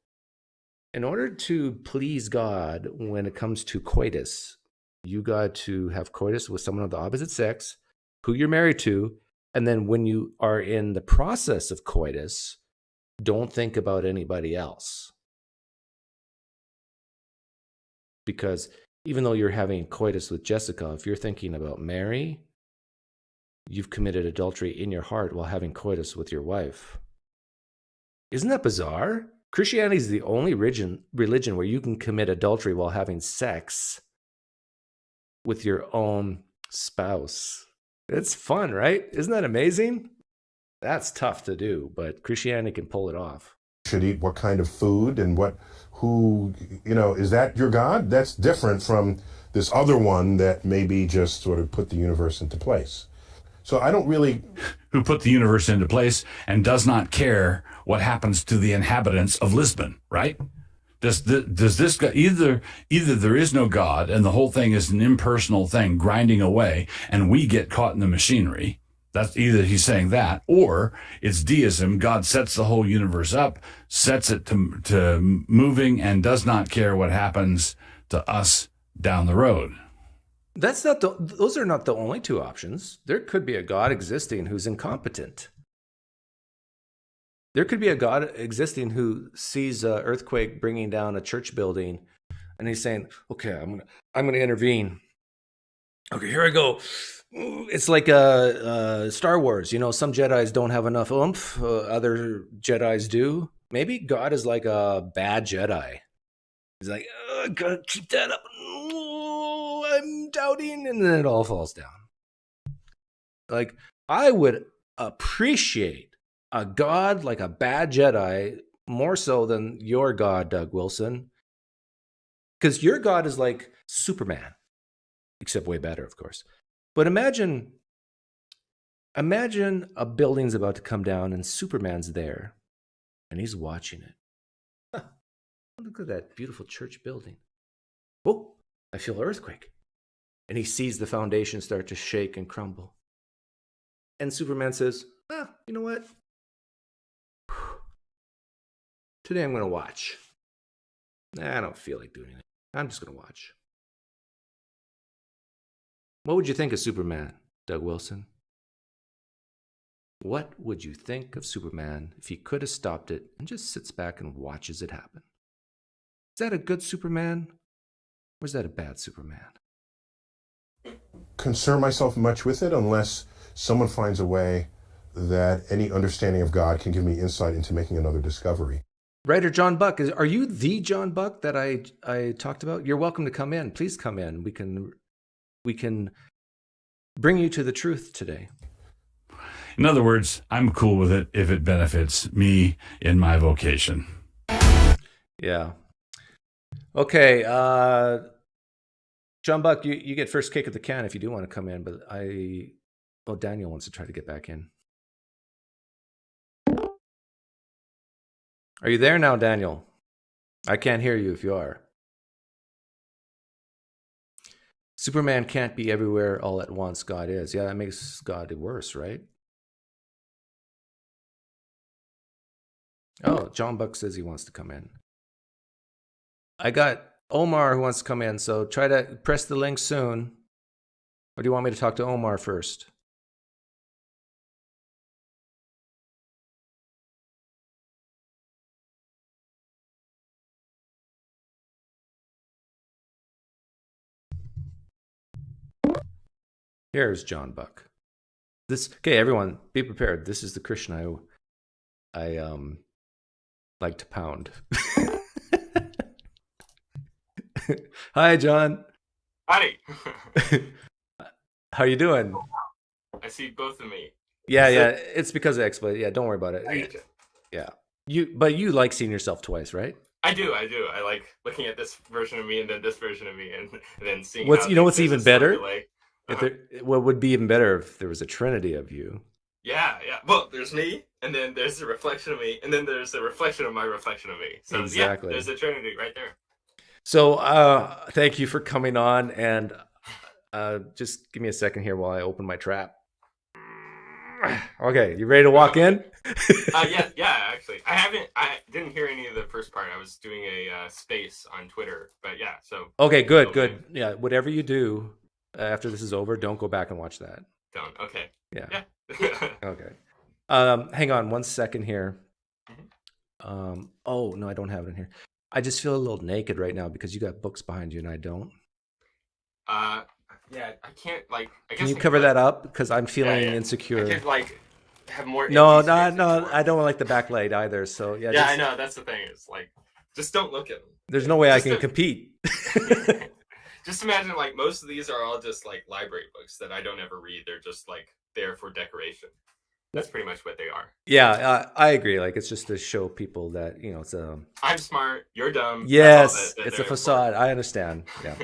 in order to please God when it comes to coitus, you got to have coitus with someone of the opposite sex, who you're married to, and then when you are in the process of coitus, don't think about anybody else. Because even though you're having coitus with Jessica, if you're thinking about Mary, you've committed adultery in your heart while having coitus with your wife. Isn't that bizarre? Christianity is the only religion where you can commit adultery while having sex with your own spouse. It's fun, right? Isn't that amazing? That's tough to do, but Christianity can pull it off. Should eat what kind of food and is that your God? That's different from this other one that maybe just sort of put the universe into place. So I don't really... Who put the universe into place and does not care what happens to the inhabitants of Lisbon, right? Does this guy, either there is no God and the whole thing is an impersonal thing grinding away and we get caught in the machinery. That's either he's saying that, or it's deism. God sets the whole universe up, sets it to moving, and does not care what happens to us down the road. Those are not the only two options. There could be a God existing who's incompetent. There could be a God existing who sees an earthquake bringing down a church building, and he's saying, "Okay, I'm gonna intervene. Okay, here I go." It's like Star Wars. Some Jedis don't have enough oomph. Other Jedis do. Maybe God is like a bad Jedi. He's like, gotta keep that up. I'm doubting, and then it all falls down. Like, I would appreciate a God like a bad Jedi more so than your God, Doug Wilson. Because your God is like Superman, except way better, of course. But imagine a building's about to come down and Superman's there and he's watching it. Huh, look at that beautiful church building. Oh, I feel an earthquake. And he sees the foundation start to shake and crumble. And Superman says, you know what? Today I'm going to watch. I don't feel like doing anything. I'm just going to watch. What would you think of Superman, Doug Wilson? What would you think of Superman if he could have stopped it and just sits back and watches it happen? Is that a good Superman? Or is that a bad Superman? Concern myself much with it unless someone finds a way that any understanding of God can give me insight into making another discovery. Writer John Buck, are you the John Buck that I talked about? You're welcome to come in. Please come in. We can bring you to the truth today. In other words, I'm cool with it if it benefits me in my vocation. Yeah. Okay. John Buck, you get first kick at the can if you do want to come in, but Daniel wants to try to get back in. Are you there now, Daniel? I can't hear you if you are. Superman can't be everywhere all at once. God is. Yeah, that makes God worse, right? Oh, John Buck says he wants to come in. I got Omar who wants to come in, so try to press the link soon. Or do you want me to talk to Omar first? Here's John Buck. Okay, everyone, be prepared. This is the Christian I like to pound. Hi, John. Howdy. How you doing? I see both of me. Yeah. It's because of exploit. Yeah, don't worry about it. I get you. Yeah. You like seeing yourself twice, right? I do. I like looking at this version of me and then this version of me and then seeing. What's there's even a slight better? delay. What would be even better if there was a trinity of you? Yeah. Well, there's me, and then there's the reflection of me, and then there's the reflection of my reflection of me. So exactly. Yeah, there's a trinity right there. So thank you for coming on, and just give me a second here while I open my trap. Okay, you ready to walk in? Yeah. Actually, I didn't hear any of the first part. I was doing a space on Twitter, but yeah. So. Okay, good. Yeah, whatever you do after this is over, don't go back and watch that. Don't. Okay. Yeah. Yeah. Okay. Hang on 1 second here. Oh no, I don't have it in here. I just feel a little naked right now because you got books behind you and I don't. Yeah, I can't I guess. Can you cover that up? Because I'm feeling insecure. I could have more. No, I don't like the backlight either. So yeah. Yeah, I know. That's the thing. Is just don't look at them. There's no way I can compete. Just imagine most of these are all just library books that I don't ever read. They're just there for decoration. That's pretty much what they are. Yeah, I agree. It's just to show people that it's a. I'm smart. You're dumb. Yes, it's a facade. I understand. Yeah.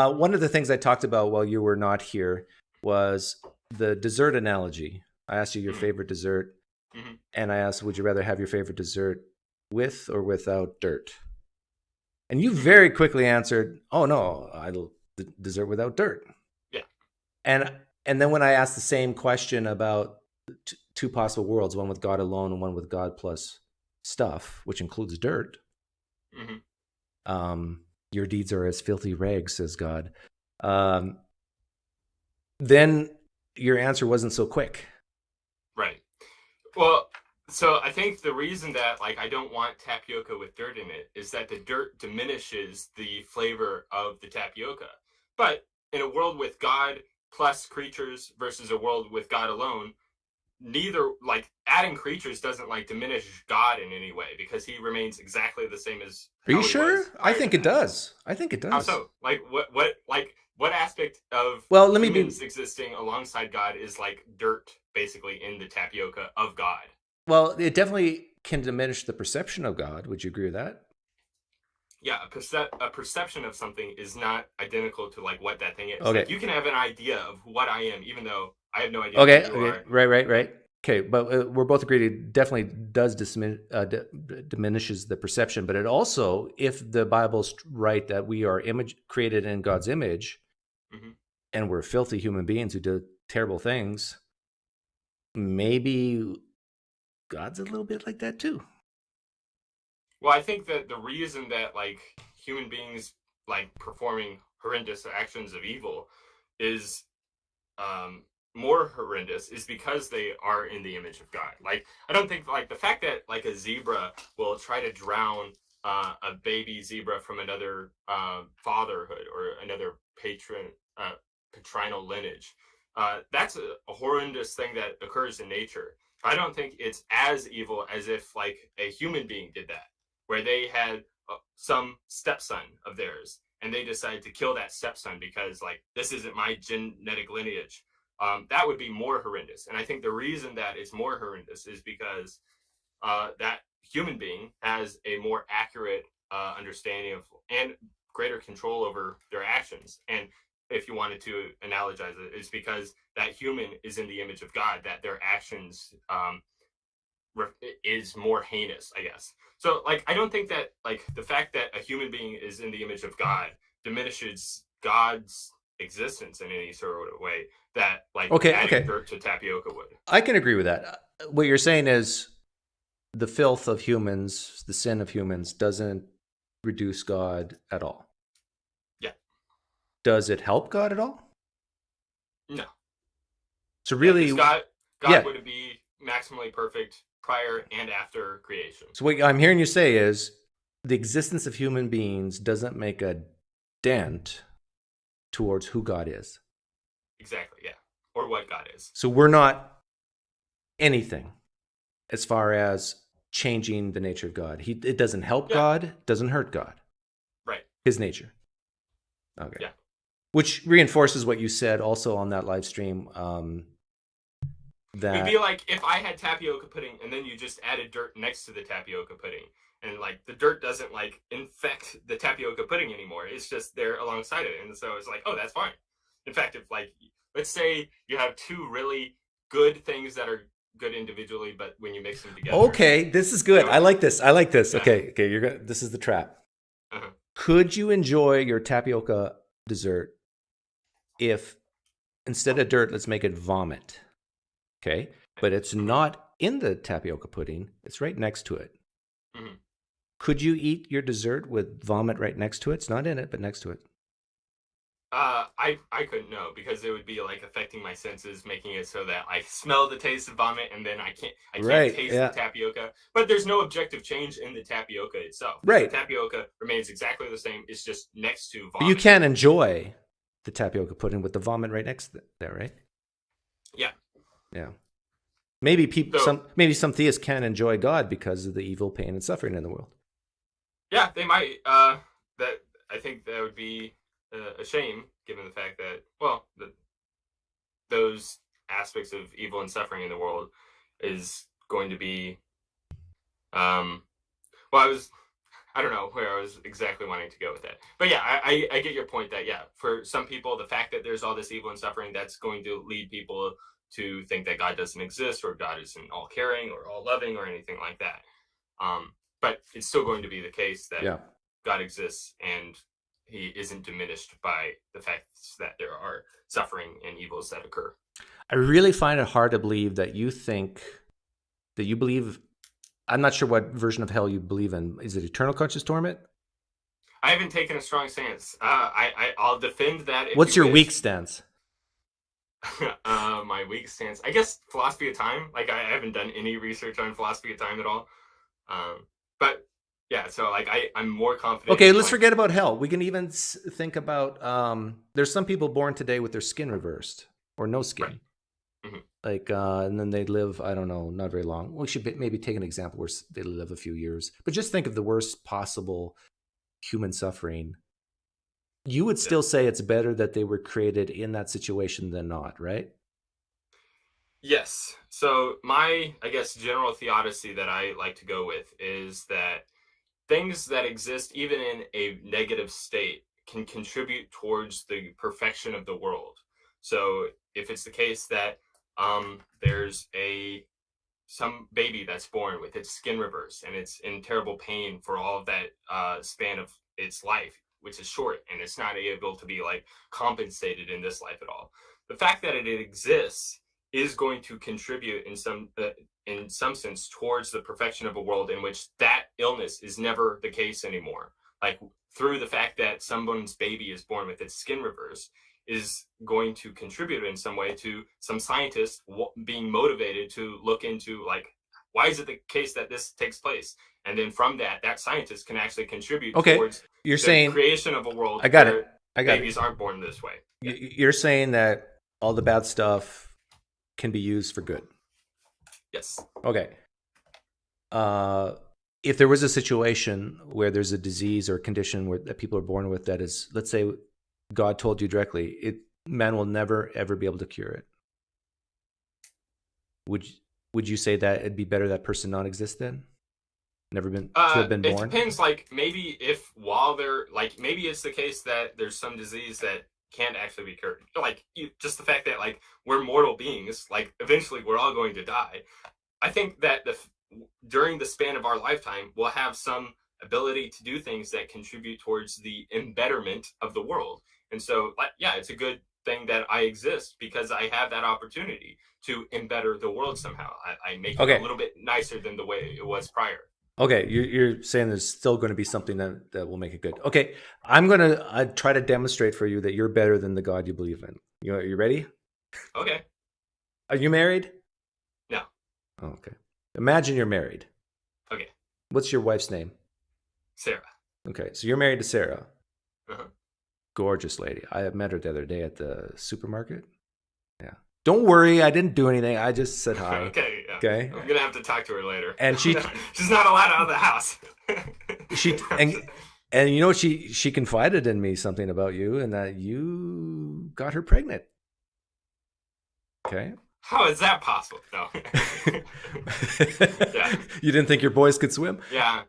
One of the things I talked about while you were not here was the dessert analogy. I asked you your favorite dessert, and I asked, would you rather have your favorite dessert with or without dirt? And you very quickly answered, "Oh no, dessert without dirt." Yeah. And then when I asked the same question about two possible worlds, one with God alone and one with God plus stuff, which includes dirt. Your deeds are as filthy rags, says God. Then your answer wasn't so quick. Right. Well, so I think the reason that I don't want tapioca with dirt in it is that the dirt diminishes the flavor of the tapioca. But in a world with God plus creatures versus a world with God alone, neither adding creatures doesn't diminish God in any way because he remains exactly the same as. Are you sure? I think it does. How so? What aspect of humans existing alongside God is dirt basically in the tapioca of God? Well, it definitely can diminish the perception of God. Would you agree with that? Yeah, a perception of something is not identical to what that thing is. Okay. You can have an idea of what I am, even though I have no idea. Okay. Who you are. Right. Okay, but we're both agreed it definitely does diminishes the perception. But it also, if the Bible's right that we are created in God's image, and we're filthy human beings who do terrible things, maybe God's a little bit like that too. Well, I think that the reason that like human beings like performing horrendous actions of evil is more horrendous is because they are in the image of God. Like, I don't think like the fact that like a zebra will try to drown a baby zebra from another fatherhood or another patrinal lineage. That's a horrendous thing that occurs in nature. I don't think it's as evil as if like a human being did that, where they had some stepson of theirs and they decided to kill that stepson because like this isn't my genetic lineage. That would be more horrendous. And I think the reason that it's more horrendous is because that human being has a more accurate understanding of and greater control over their actions. And if you wanted to analogize it, it's because that human is in the image of God, that their actions is more heinous, I guess. So like, I don't think that like the fact that a human being is in the image of God diminishes God's existence in any sort of way that like adding dirt to tapioca would. I can agree with that. What you're saying is the filth of humans, the sin of humans doesn't reduce God at all. Yeah. Does it help God at all? No. So really, God would be maximally perfect prior and after creation. So what I'm hearing you say is the existence of human beings doesn't make a dent towards who God is. Exactly, yeah. Or what God is. So we're not anything as far as changing the nature of God. It doesn't help God, doesn't hurt God. Right. His nature. Okay. Yeah. Which reinforces what you said also on that live stream. That it'd be like if I had tapioca pudding and then you just added dirt next to the tapioca pudding, and like the dirt doesn't like infect the tapioca pudding anymore. It's just there alongside it, and so it's like, oh, that's fine. In fact, if like let's say you have two really good things that are good individually, but when you mix them together. Okay, this is good. I like this. I like this. Yeah. Okay, you're gonna. This is the trap. Could you enjoy your tapioca dessert if instead of dirt, let's make it vomit? Okay, but it's not in the tapioca pudding. It's right next to it. Mm-hmm. Could you eat your dessert with vomit right next to it? It's not in it, but next to it. I couldn't know because it would be like affecting my senses, making it so that I smell the taste of vomit and then I can't taste the tapioca. But there's no objective change in the tapioca itself. Right. The tapioca remains exactly the same. It's just next to vomit. But you can enjoy the tapioca pudding with the vomit right next to there, right? Yeah. Yeah. Maybe some theists can enjoy God because of the evil, pain, and suffering in the world. Yeah, they might. I think that would be a shame, given the fact that those aspects of evil and suffering in the world is going to be. I don't know where I was exactly wanting to go with that, but yeah, I get your point that for some people, the fact that there's all this evil and suffering, that's going to lead people to think that God doesn't exist or God isn't all caring or all loving or anything like that. But it's still going to be the case that God exists and he isn't diminished by the fact that there are suffering and evils that occur. I really find it hard to believe that you believe, I'm not sure what version of hell you believe in. Is it eternal conscious torment? I haven't taken a strong stance. I'll defend that. What's your weak stance? My weak stance, I guess, philosophy of time. Like I haven't done any research on philosophy of time at all. But yeah, so like I'm more confident. Okay, let's forget about hell. We can even think about there's some people born today with their skin reversed or no skin. Right. Mm-hmm. Like and then they live, I don't know, not very long. We should maybe take an example where they live a few years. But just think of the worst possible human suffering. You would still say it's better that they were created in that situation than not, right? Yes. So my, I guess, general theodicy that I like to go with is that things that exist even in a negative state can contribute towards the perfection of the world. So if it's the case that there's some baby that's born with its skin reversed and it's in terrible pain for all of that span of its life, which is short, and it's not able to be like compensated in this life at all. The fact that it exists is going to contribute in some sense towards the perfection of a world in which that illness is never the case anymore. Like through the fact that someone's baby is born with its skin reverse is going to contribute in some way to some scientists being motivated to look into like, why is it the case that this takes place? And then from that scientist can actually contribute towards you're the saying creation of a world I got where it. I got babies aren't born this way. You're saying that all the bad stuff can be used for good. Yes. Okay. If there was a situation where there's a disease or condition that people are born with that is, let's say, God told you directly, man will never ever be able to cure it. Would you say that it'd be better that person not exist then? Never been to have been born? It depends. Like maybe if while they're like, maybe it's the case that there's some disease that can't actually be cured. Like just the fact that like we're mortal beings, like eventually we're all going to die. I think that during the span of our lifetime, we'll have some ability to do things that contribute towards the embetterment of the world. And so, like, yeah, it's a good thing that I exist because I have that opportunity to embetter the world somehow. I make it a little bit nicer than the way it was prior. Okay, you're saying there's still going to be something that will make it good. Okay, I'm going to try to demonstrate for you that you're better than the God you believe in. You ready? Okay. Are you married? No. Oh, okay. Imagine you're married. Okay. What's your wife's name? Sarah. Okay, so you're married to Sarah. Uh-huh. Gorgeous lady. I met her the other day at the supermarket. Yeah. Don't worry, I didn't do anything. I just said hi. Okay. Yeah. Okay. I'm gonna have to talk to her later. And she's not allowed out of the house. and you know she confided in me something about you and that you got her pregnant. Okay. How is that possible? No. Yeah. You didn't think your boys could swim? Yeah.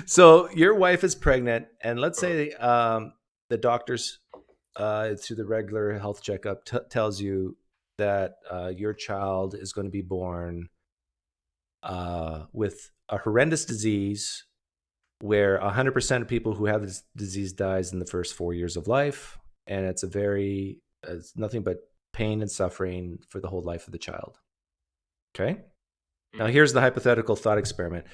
So your wife is pregnant, and let's say the doctors through the regular health checkup tells you that your child is going to be born with a horrendous disease where 100% of people who have this disease dies in the first 4 years of life, and it's nothing but pain and suffering for the whole life of the child. Okay? Now here's the hypothetical thought experiment.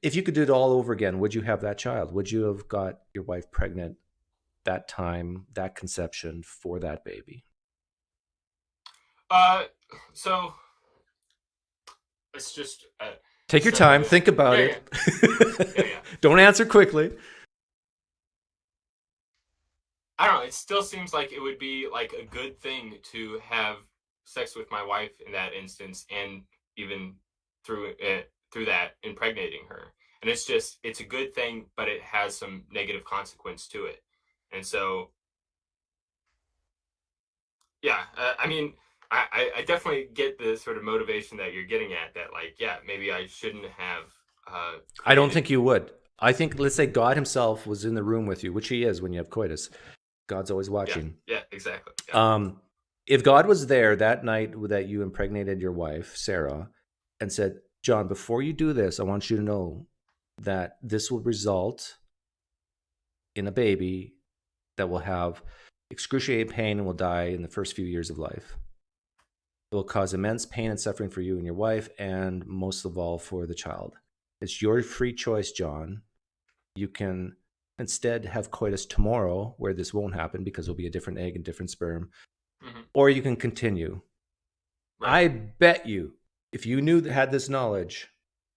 If you could do it all over again, would you have that child? Would you have got your wife pregnant that time, that conception for that baby? So it's just take your time, think about it. Yeah. Don't answer quickly. I don't know. It still seems like it would be like a good thing to have sex with my wife in that instance, and even through that impregnating her. And it's a good thing, but it has some negative consequence to it. And so, yeah, I mean, I definitely get the sort of motivation that you're getting at. That like, yeah, maybe I shouldn't have. I don't think you would. I think, let's say God himself was in the room with you, which he is when you have coitus. God's always watching. Yeah, exactly. Yeah. If God was there that night that you impregnated your wife, Sarah, and said, John, before you do this, I want you to know that this will result in a baby that will have excruciating pain and will die in the first few years of life. It will cause immense pain and suffering for you and your wife, and most of all for the child. It's your free choice, John. You can instead have coitus tomorrow, where this won't happen because it'll be a different egg and different sperm. Mm-hmm. Or you can continue. Right. I bet you, if you had this knowledge,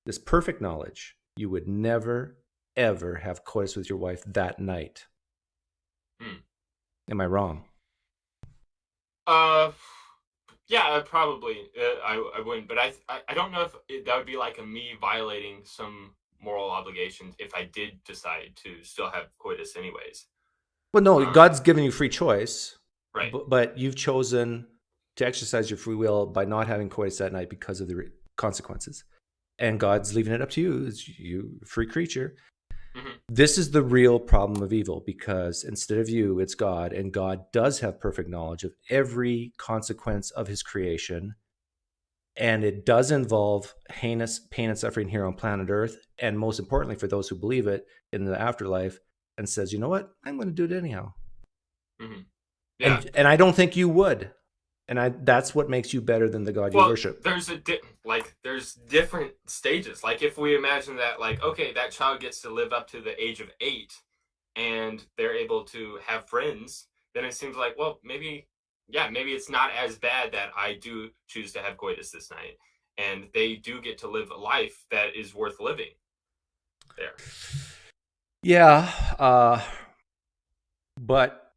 this perfect knowledge, you would never, ever have coitus with your wife that night. Am I wrong? Yeah, probably. I wouldn't, but I don't know if that would be like me violating some moral obligations if I did decide to still have coitus anyways. Well, no, God's given you free choice, right? But you've chosen to exercise your free will by not having coitus that night because of the consequences, and God's leaving it up to you. It's you, free creature. Mm-hmm. This is the real problem of evil, because instead of you, it's God, and God does have perfect knowledge of every consequence of his creation. And it does involve heinous pain and suffering here on planet Earth. And most importantly, for those who believe it, in the afterlife, and says, you know what? I'm going to do it anyhow. Mm-hmm. Yeah. And I don't think you would. that's what makes you better than the God you Well, worship. there's different stages. Like if we imagine that, like, okay, that child gets to live up to the age of 8 and they're able to have friends, then it seems like, well, maybe it's not as bad that I do choose to have coitus this night, and they do get to live a life that is worth living there. Yeah, but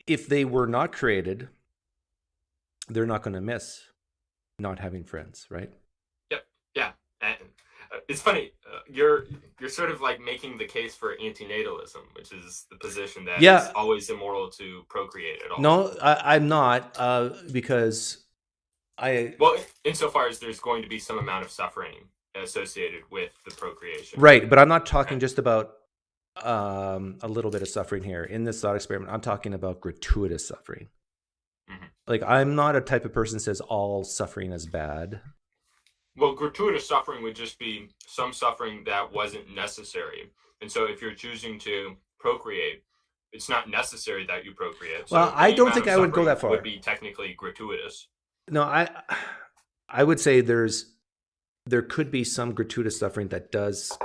if they were not created, they're not going to miss not having friends, right? Yep. Yeah. And it's funny. You're sort of like making the case for antinatalism, which is the position that it's always immoral to procreate at all. No, I'm not, because well, insofar as there's going to be some amount of suffering associated with the procreation. Right, but I'm not talking just about a little bit of suffering here. In this thought experiment, I'm talking about gratuitous suffering. Mm-hmm. Like, I'm not a type of person that says all suffering is bad. Well, gratuitous suffering would just be some suffering that wasn't necessary. And so if you're choosing to procreate, it's not necessary that you procreate. So well, I don't think I would go that far. Would be technically gratuitous. No, I would say there could be some gratuitous suffering that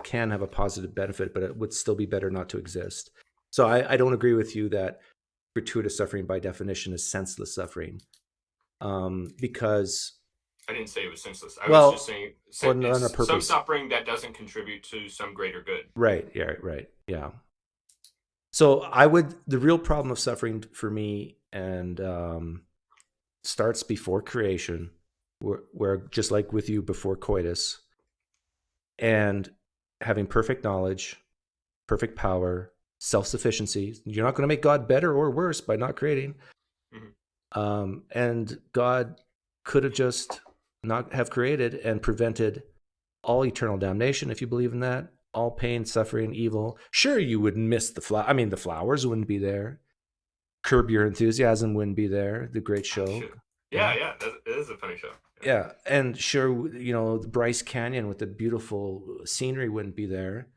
can have a positive benefit, but it would still be better not to exist. So I don't agree with you that gratuitous suffering by definition is senseless suffering, because I didn't say it was senseless. I was just saying some suffering that doesn't contribute to some greater good. Right. Yeah. Right. Yeah. So the real problem of suffering for me and starts before creation, where just like with you before coitus, and having perfect knowledge, perfect power, self-sufficiency. You're not going to make God better or worse by not creating. Mm-hmm. And God could have just not have created and prevented all eternal damnation, if you believe in that, all pain, suffering, evil. Sure, you would miss the flowers wouldn't be there. Curb Your Enthusiasm wouldn't be there. The great show. Yeah, it is a funny show. Yeah, and sure, the Bryce Canyon with the beautiful scenery wouldn't be there,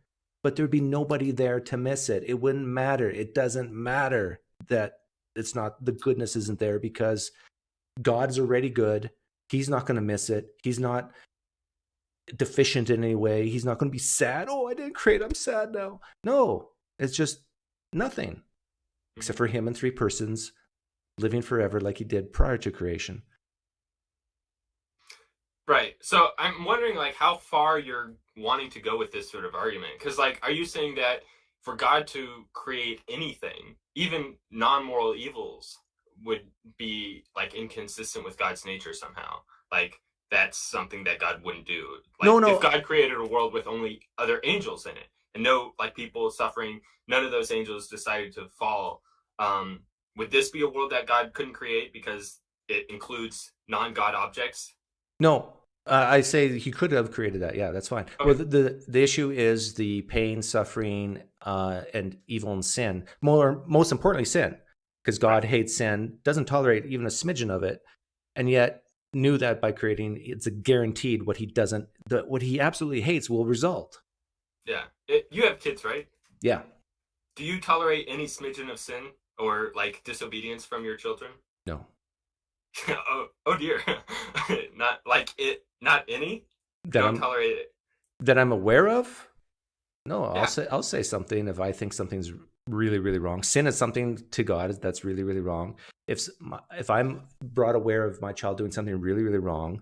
but there'd be nobody there to miss it. It wouldn't matter. It doesn't matter that the goodness isn't there, because God's already good. He's not going to miss it. He's not deficient in any way. He's not going to be sad. Oh, I didn't create. I'm sad now. No, it's just nothing, except for him and 3 persons living forever like he did prior to creation. Right. So I'm wondering, like, how far you're wanting to go with this sort of argument. Because, like, are you saying that for God to create anything, even non-moral evils, would be, like, inconsistent with God's nature somehow? Like, that's something that God wouldn't do. Like, no. If God created a world with only other angels in it, and no, like, people suffering, none of those angels decided to fall, would this be a world that God couldn't create because it includes non-God objects? No, I say he could have created that. Yeah, that's fine. Okay. Well, the issue is the pain, suffering, and evil and sin. Most importantly, sin, because God hates sin, doesn't tolerate even a smidgen of it, and yet knew that by creating, it's a guaranteed what he absolutely hates will result. Yeah, you have kids, right? Yeah. Do you tolerate any smidgen of sin or like disobedience from your children? No. oh dear. Not any? Don't tolerate it. That I'm aware of? No, yeah. I'll say something if I think something's really, really wrong. Sin is something to God that's really, really wrong. If I'm brought aware of my child doing something really, really wrong,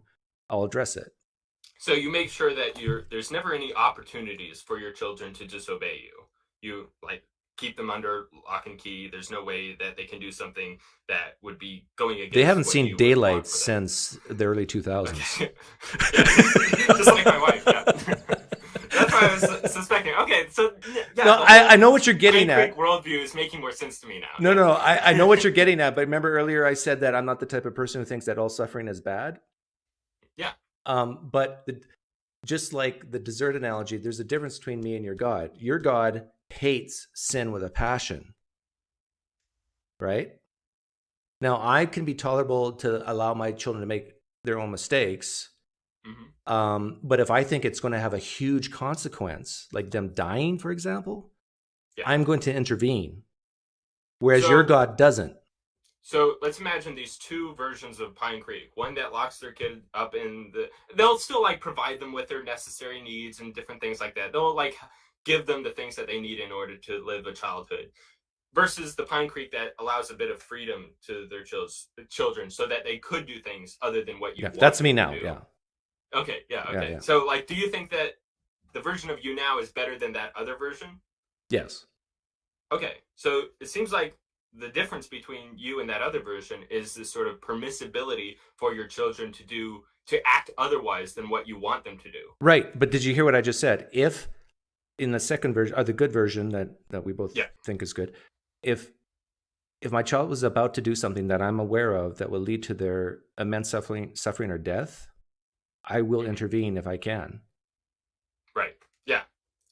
I'll address it. So you make sure that there's never any opportunities for your children to disobey you. You like keep them under lock and key. There's no way that they can do something that would be going against. They haven't seen daylight since the early 2000s. Okay. Yeah, just like my wife. Yeah. That's why I was suspecting. Okay, so yeah. No, I know what you're getting at. Worldview is making more sense to me now. No, I know what you're getting at. But remember earlier I said that I'm not the type of person who thinks that all suffering is bad. Yeah. But just like the dessert analogy, there's a difference between me and your God. Your God hates sin with a passion, right? Now, I can be tolerable to allow my children to make their own mistakes, but if I think it's going to have a huge consequence, like them dying, for example, I'm going to intervene, whereas your God doesn't. So let's imagine these two versions of PineCreek. One that locks their kid up they'll still like provide them with their necessary needs and different things like that. They'll like give them the things that they need in order to live a childhood. Versus the PineCreek that allows a bit of freedom to their children so that they could do things other than what you want that's me them now. to do. Yeah. Okay. Yeah. Okay. Yeah. So like, do you think that the version of you now is better than that other version? Yes. Okay. So it seems like the difference between you and that other version is this sort of permissibility for your children to act otherwise than what you want them to do. Right. But did you hear what I just said? If in the second version, or the good version that we both think is good, if my child was about to do something that I'm aware of that will lead to their immense suffering or death, I will intervene if I can. Right. Yeah.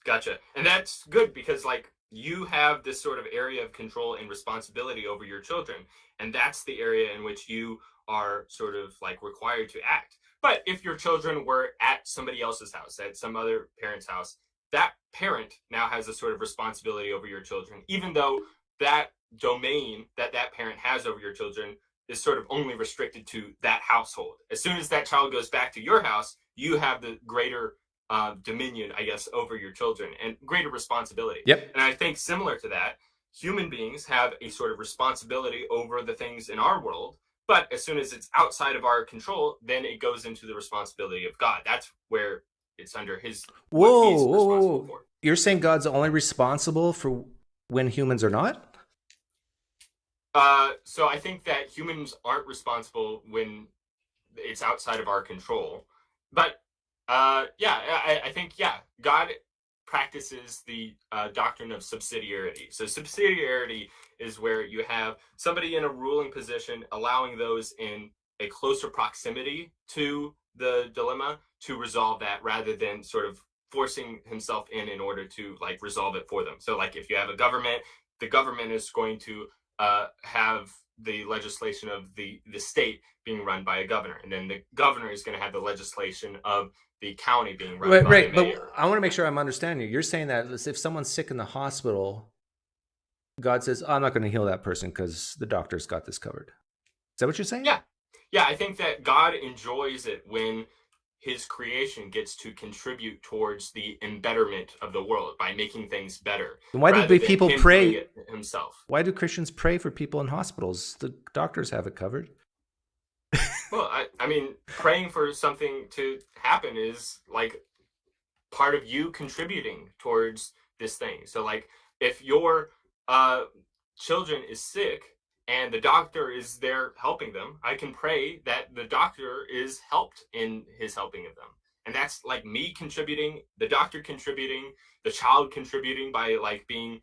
Gotcha. And that's good because like you have this sort of area of control and responsibility over your children. And that's the area in which you are sort of like required to act. But if your children were at somebody else's house, at some other parent's house, that parent now has a sort of responsibility over your children, even though that domain that parent has over your children is sort of only restricted to that household. As soon as that child goes back to your house, you have the greater dominion, I guess, over your children and greater responsibility. Yep. And I think similar to that, human beings have a sort of responsibility over the things in our world. But as soon as it's outside of our control, then it goes into the responsibility of God. That's where it's under his. Whoa. You're saying God's only responsible for when humans are not? So I think that humans aren't responsible when it's outside of our control. But I think God practices the doctrine of subsidiarity. So subsidiarity is where you have somebody in a ruling position allowing those in a closer proximity to the dilemma to resolve that rather than sort of forcing himself in order to like resolve it for them. So like if you have a government, the government is going to have the legislation of the state being run by a governor, and then the governor is going to have the legislation of the county being run by a mayor. But I want to make sure I'm understanding you. You're saying that if someone's sick in the hospital, God says, I'm not going to heal that person because the doctor's got this covered. Is that what you're saying? Yeah. I think that God enjoys it when his creation gets to contribute towards the embetterment of the world by making things better. And why do people pray himself? Why do Christians pray for people in hospitals? The doctors have it covered. Well, I mean, praying for something to happen is like part of you contributing towards this thing. So like if your children is sick and the doctor is there helping them, I can pray that the doctor is helped in his helping of them. And that's like me contributing, the doctor contributing, the child contributing by like being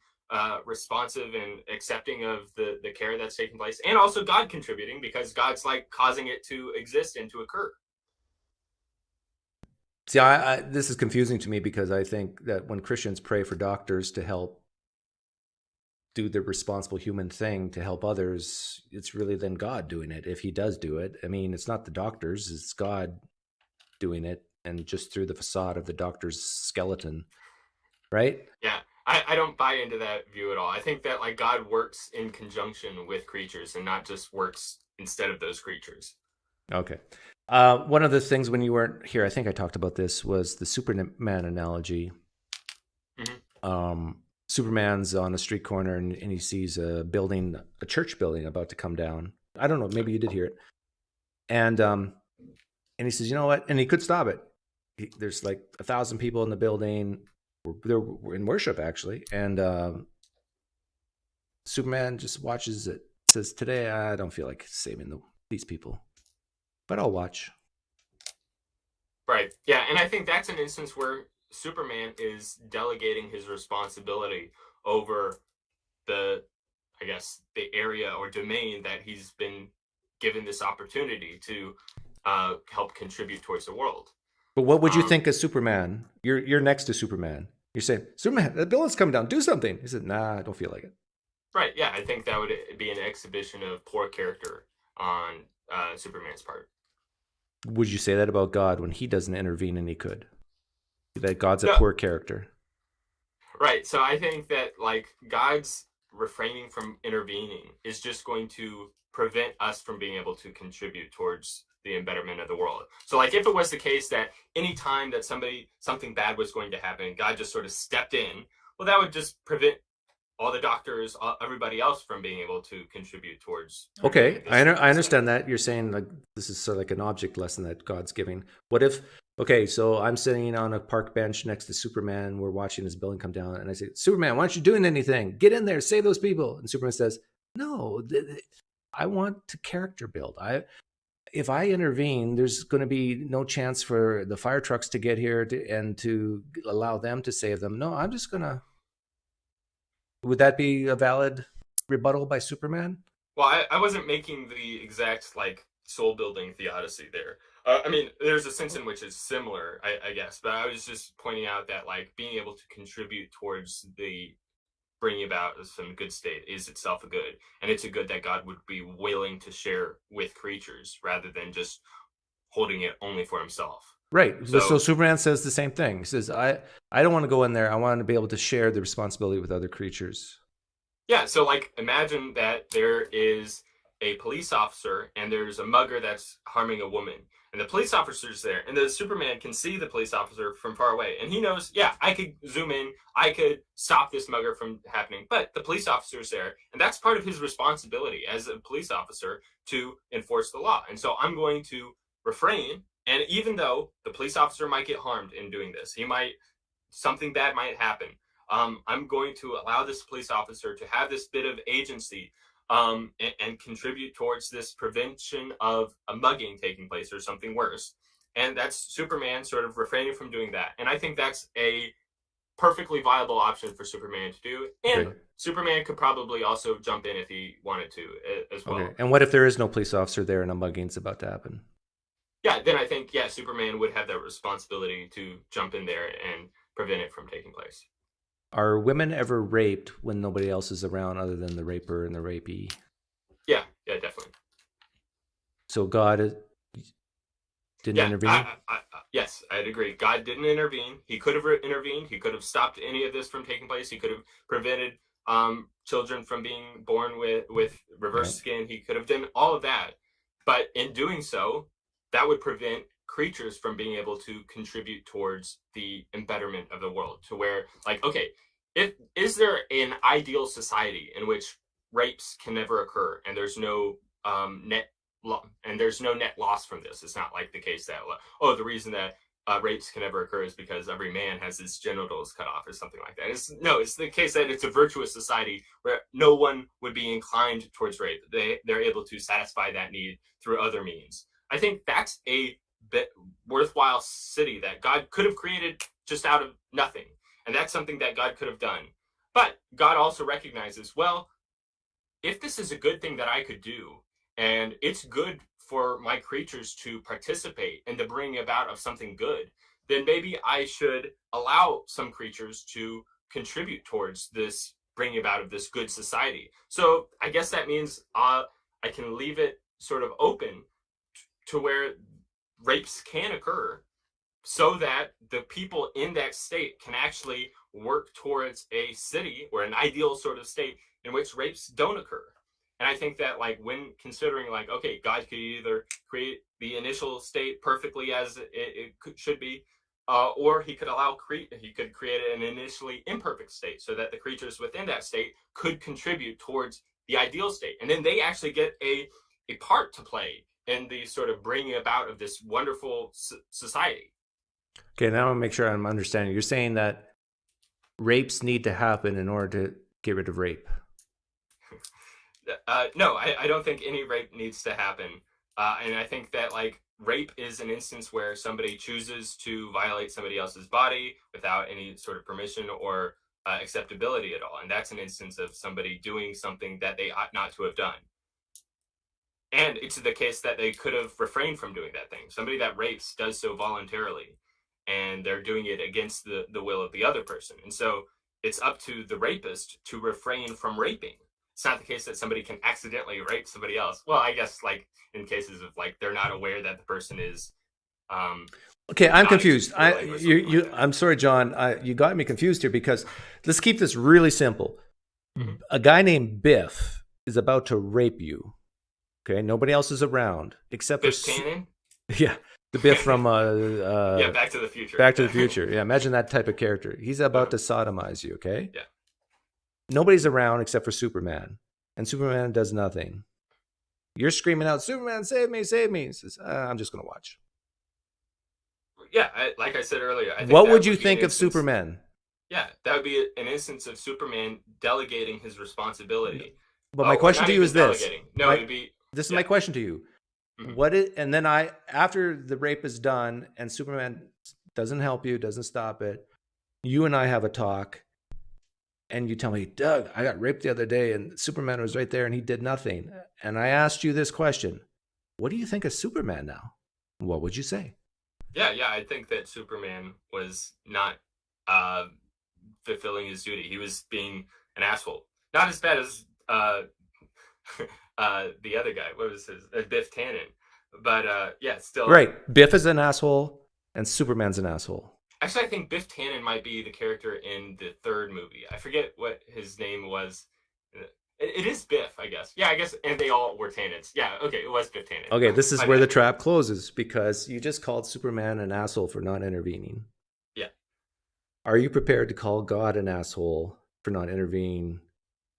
responsive and accepting of the care that's taking place, and also God contributing because God's like causing it to exist and to occur. See, this is confusing to me because I think that when Christians pray for doctors to help do the responsible human thing to help others, it's really then God doing it, if he does do it. I mean, it's not the doctors, it's God doing it, and just through the facade of the doctor's skeleton, right? Yeah. I don't buy into that view at all. I think that like God works in conjunction with creatures and not just works instead of those creatures. Okay. One of the things when you weren't here, I think I talked about this, was the Superman analogy. Mm-hmm. Superman's on a street corner and he sees a church building about to come down. I don't know, maybe you did hear it. And he says, you know what? And he could stop it. There's like 1,000 people in the building. They're in worship actually, and Superman just watches it. Says, "Today I don't feel like saving these people, but I'll watch." Right. Yeah, and I think that's an instance where Superman is delegating his responsibility over the area or domain that he's been given this opportunity to help contribute towards the world. But what would you think of Superman? You're next to Superman. You're saying, Superman, the building's coming down. Do something. He said, nah, I don't feel like it. Right. Yeah, I think that would be an exhibition of poor character on Superman's part. Would you say that about God when he doesn't intervene and he could? That God's a poor character? Right. So I think that like God's refraining from intervening is just going to prevent us from being able to contribute towards the embetterment of the world. So like if it was the case that any time that something bad was going to happen, God just sort of stepped in, well, that would just prevent all the doctors, everybody else from being able to contribute towards. Okay, I understand that. You're saying like this is sort of like an object lesson that God's giving. What if, okay, so I'm sitting on a park bench next to Superman. We're watching his building come down, and I say, Superman, why aren't you doing anything? Get in there, save those people. And Superman says, no, I want to character build. If I intervene, there's going to be no chance for the fire trucks to get here and to allow them to save them. No, I'm just going to. Would that be a valid rebuttal by Superman? Well, I wasn't making the exact like soul building theodicy there. I mean, there's a sense in which it's similar, I guess, but I was just pointing out that like being able to contribute towards the bringing about some good state is itself a good, and it's a good that God would be willing to share with creatures rather than just holding it only for himself. Right. So Superman says the same thing. He says, I don't want to go in there. I want to be able to share the responsibility with other creatures. Yeah. So like imagine that there is a police officer and there's a mugger that's harming a woman. And the police officer's there, and the Superman can see the police officer from far away. And he knows, yeah, I could zoom in, I could stop this mugger from happening. But the police officer's there, and that's part of his responsibility as a police officer to enforce the law. And so I'm going to refrain. And even though the police officer might get harmed in doing this, something bad might happen. I'm going to allow this police officer to have this bit of agency and contribute towards this prevention of a mugging taking place or something worse. And that's Superman sort of refraining from doing that. And I think that's a perfectly viable option for Superman to do. And Superman could probably also jump in if he wanted to as well. Okay. And what if there is no police officer there and a mugging's about to happen? Yeah, then I think, Superman would have that responsibility to jump in there and prevent it from taking place. Are women ever raped when nobody else is around other than the raper and the rapee? Yeah, definitely. So God didn't intervene? Yes, I'd agree. God didn't intervene. He could have intervened. He could have stopped any of this from taking place. He could have prevented children from being born with reverse skin. He could have done all of that. But in doing so, that would prevent creatures from being able to contribute towards the embetterment of the world, to where, like, okay, is there an ideal society in which rapes can never occur and there's no net loss from this? It's not like the case that the reason that rapes can never occur is because every man has his genitals cut off or something like that. It's the case that it's a virtuous society where no one would be inclined towards rape. They're able to satisfy that need through other means. I think that's a bit worthwhile city that God could have created just out of nothing. And that's something that God could have done. But God also recognizes, well, if this is a good thing that I could do, and it's good for my creatures to participate in the bringing about of something good, then maybe I should allow some creatures to contribute towards this bringing about of this good society. So I guess that means I can leave it sort of open to where rapes can occur, so that the people in that state can actually work towards a city or an ideal sort of state in which rapes don't occur. And I think that, like, when considering, like, okay, God could either create the initial state perfectly as it should be, or he could he could create an initially imperfect state so that the creatures within that state could contribute towards the ideal state, and then they actually get a part to play in the sort of bringing about of this wonderful society. Okay, now I want to make sure I'm understanding. You're saying that rapes need to happen in order to get rid of rape. No, I don't think any rape needs to happen. And I think that, like, rape is an instance where somebody chooses to violate somebody else's body without any sort of permission or acceptability at all. And that's an instance of somebody doing something that they ought not to have done. And it's the case that they could have refrained from doing that thing. Somebody that rapes does so voluntarily, and they're doing it against the will of the other person. And so it's up to the rapist to refrain from raping. It's not the case that somebody can accidentally rape somebody else. Well, I guess, like, in cases of, like, they're not aware that the person is okay, I'm confused. I'm sorry, John. You got me confused here, because let's keep this really simple. A guy named Biff is about to rape you. Okay, nobody else is around except Biff for Tannen? yeah, the Biff from Yeah, Back to the Future. Back to the Future. Yeah, imagine that type of character. He's about to sodomize you. Okay. Yeah. Nobody's around except for Superman, and Superman does nothing. You're screaming out, "Superman, save me, save me!" He says, "I'm just gonna watch." Yeah, like I said earlier. I think What that would you be an think of instance- Superman? Yeah, that would be an instance of Superman delegating his responsibility. But my question not to you even is this. delegating. No, My- it'd be This is yeah. my question to you. Mhm. And then after the rape is done and Superman doesn't help you, doesn't stop it, you and I have a talk and you tell me, Doug, I got raped the other day and Superman was right there and he did nothing. And I asked you this question. What do you think of Superman now? What would you say? Yeah, I think that Superman was not fulfilling his duty. He was being an asshole. Not as bad as the other guy. What was his? Biff Tannen. But yeah, still. Right. Biff is an asshole and Superman's an asshole. Actually, I think Biff Tannen might be the character in the third movie. I forget what his name was. It is Biff, I guess. Yeah, I guess. And they all were Tannens. Yeah, okay, it was Biff Tannen. Okay, this is My where the bad. trap closes because you just called Superman an asshole for not intervening. Yeah. Are you prepared to call God an asshole for not intervening?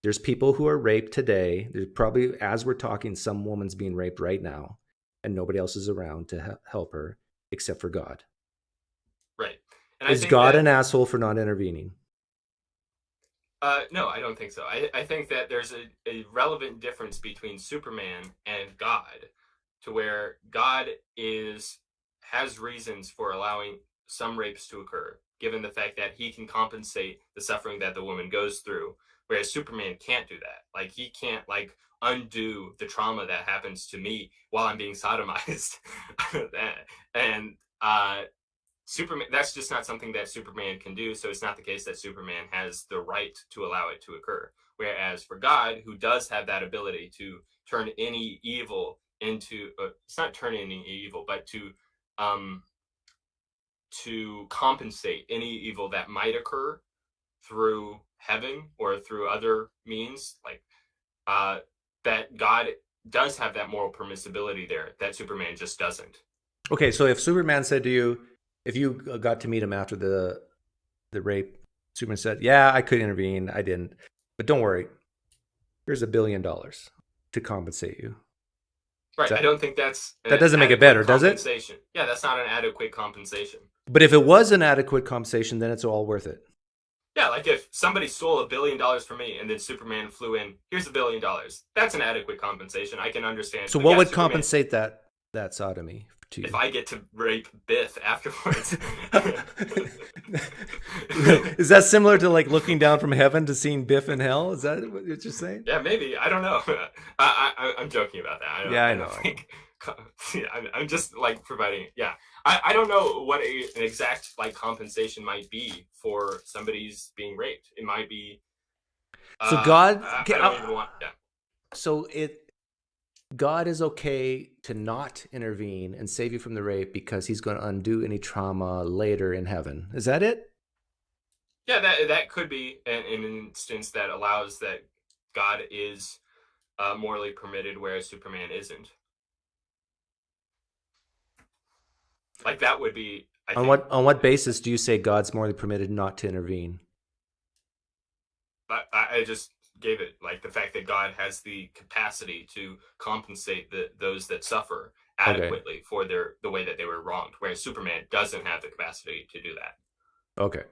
There's people who are raped today. There's probably, as we're talking, some woman's being raped right now, and nobody else is around to help her except for God. Right. And Is I think God that, an asshole for not intervening? No, I don't think so. I think that there's a relevant difference between Superman and God, to where God has reasons for allowing some rapes to occur, given the fact that he can compensate the suffering that the woman goes through, whereas Superman can't do that. Like, he can't undo the trauma that happens to me while I'm being sodomized. And Superman, that's just not something that Superman can do. So it's not the case that Superman has the right to allow it to occur. Whereas for God, who does have that ability to turn any evil into, it's not turn any evil, but to compensate any evil that might occur through heaven or through other means, that God does have that moral permissibility there that Superman just doesn't. Okay, so if Superman said to you, if you got to meet him after the rape, Superman said, "Yeah, I could intervene, I didn't, but don't worry, here's $1 billion to compensate you." Right, I don't think that doesn't make it better, does it? Yeah, that's not an adequate compensation. But if it was an adequate compensation, then it's all worth it. Yeah, like if somebody stole $1 billion from me and then Superman flew in, here's $1 billion. That's an adequate compensation. I can understand. So But what yeah, would Superman, compensate that sodomy to you? if I get to rape Biff afterwards? Is that similar to looking down from heaven to seeing Biff in hell? Is that what you're saying? Yeah, maybe. I don't know. I'm joking about that. I don't think. I'm just providing. Yeah, I don't know what an exact compensation might be for somebody's being raped. It might be. So God, I don't even want. Yeah. So God is okay to not intervene and save you from the rape because he's going to undo any trauma later in heaven. Is that it? Yeah, that could be an instance that allows that God is morally permitted, whereas Superman isn't. That would be. On what basis do you say God's morally permitted not to intervene? I just gave it the fact that God has the capacity to compensate those that suffer adequately for the way that they were wronged, whereas Superman doesn't have the capacity to do that. Okay.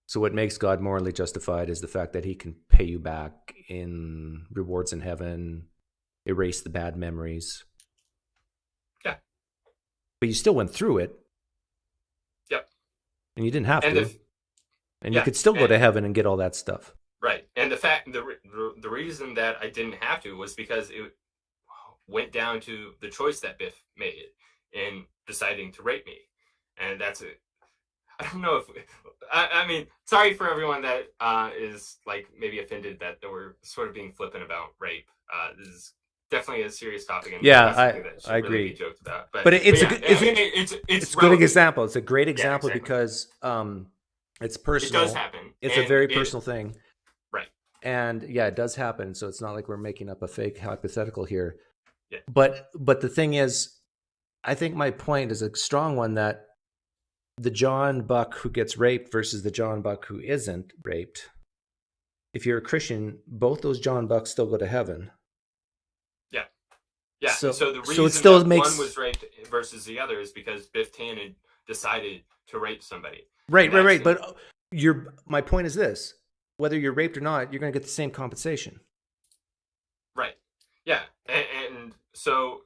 So what makes God morally justified is the fact that he can pay you back in rewards in heaven, erase the bad memories. Yeah. But you still went through it. Yep. And you didn't have And to. You could still go to heaven and get all that stuff. Right. And the reason that I didn't have to was because it went down to the choice that Biff made in deciding to rape me. And that's it. I don't know if I mean, sorry for everyone that is maybe offended that we're sort of being flippant about rape. This is definitely a serious topic. And I agree. Really be joked about. But it's it's a good example. It's a great example exactly. because it's personal. It does happen. It's a very personal thing. Right. And yeah, it does happen. So it's not like we're making up a fake hypothetical here. Yeah. But the thing is, I think my point is a strong one, that the John Buck who gets raped versus the John Buck who isn't raped, if you're a Christian, both those John Bucks still go to heaven. Yeah. Yeah. So- So, the so reason it still that makes- one was raped versus the other is because Biff Tannen decided to rape somebody. Right. And that's But my point is this: whether you're raped or not, you're going to get the same compensation. Right. Yeah. And so,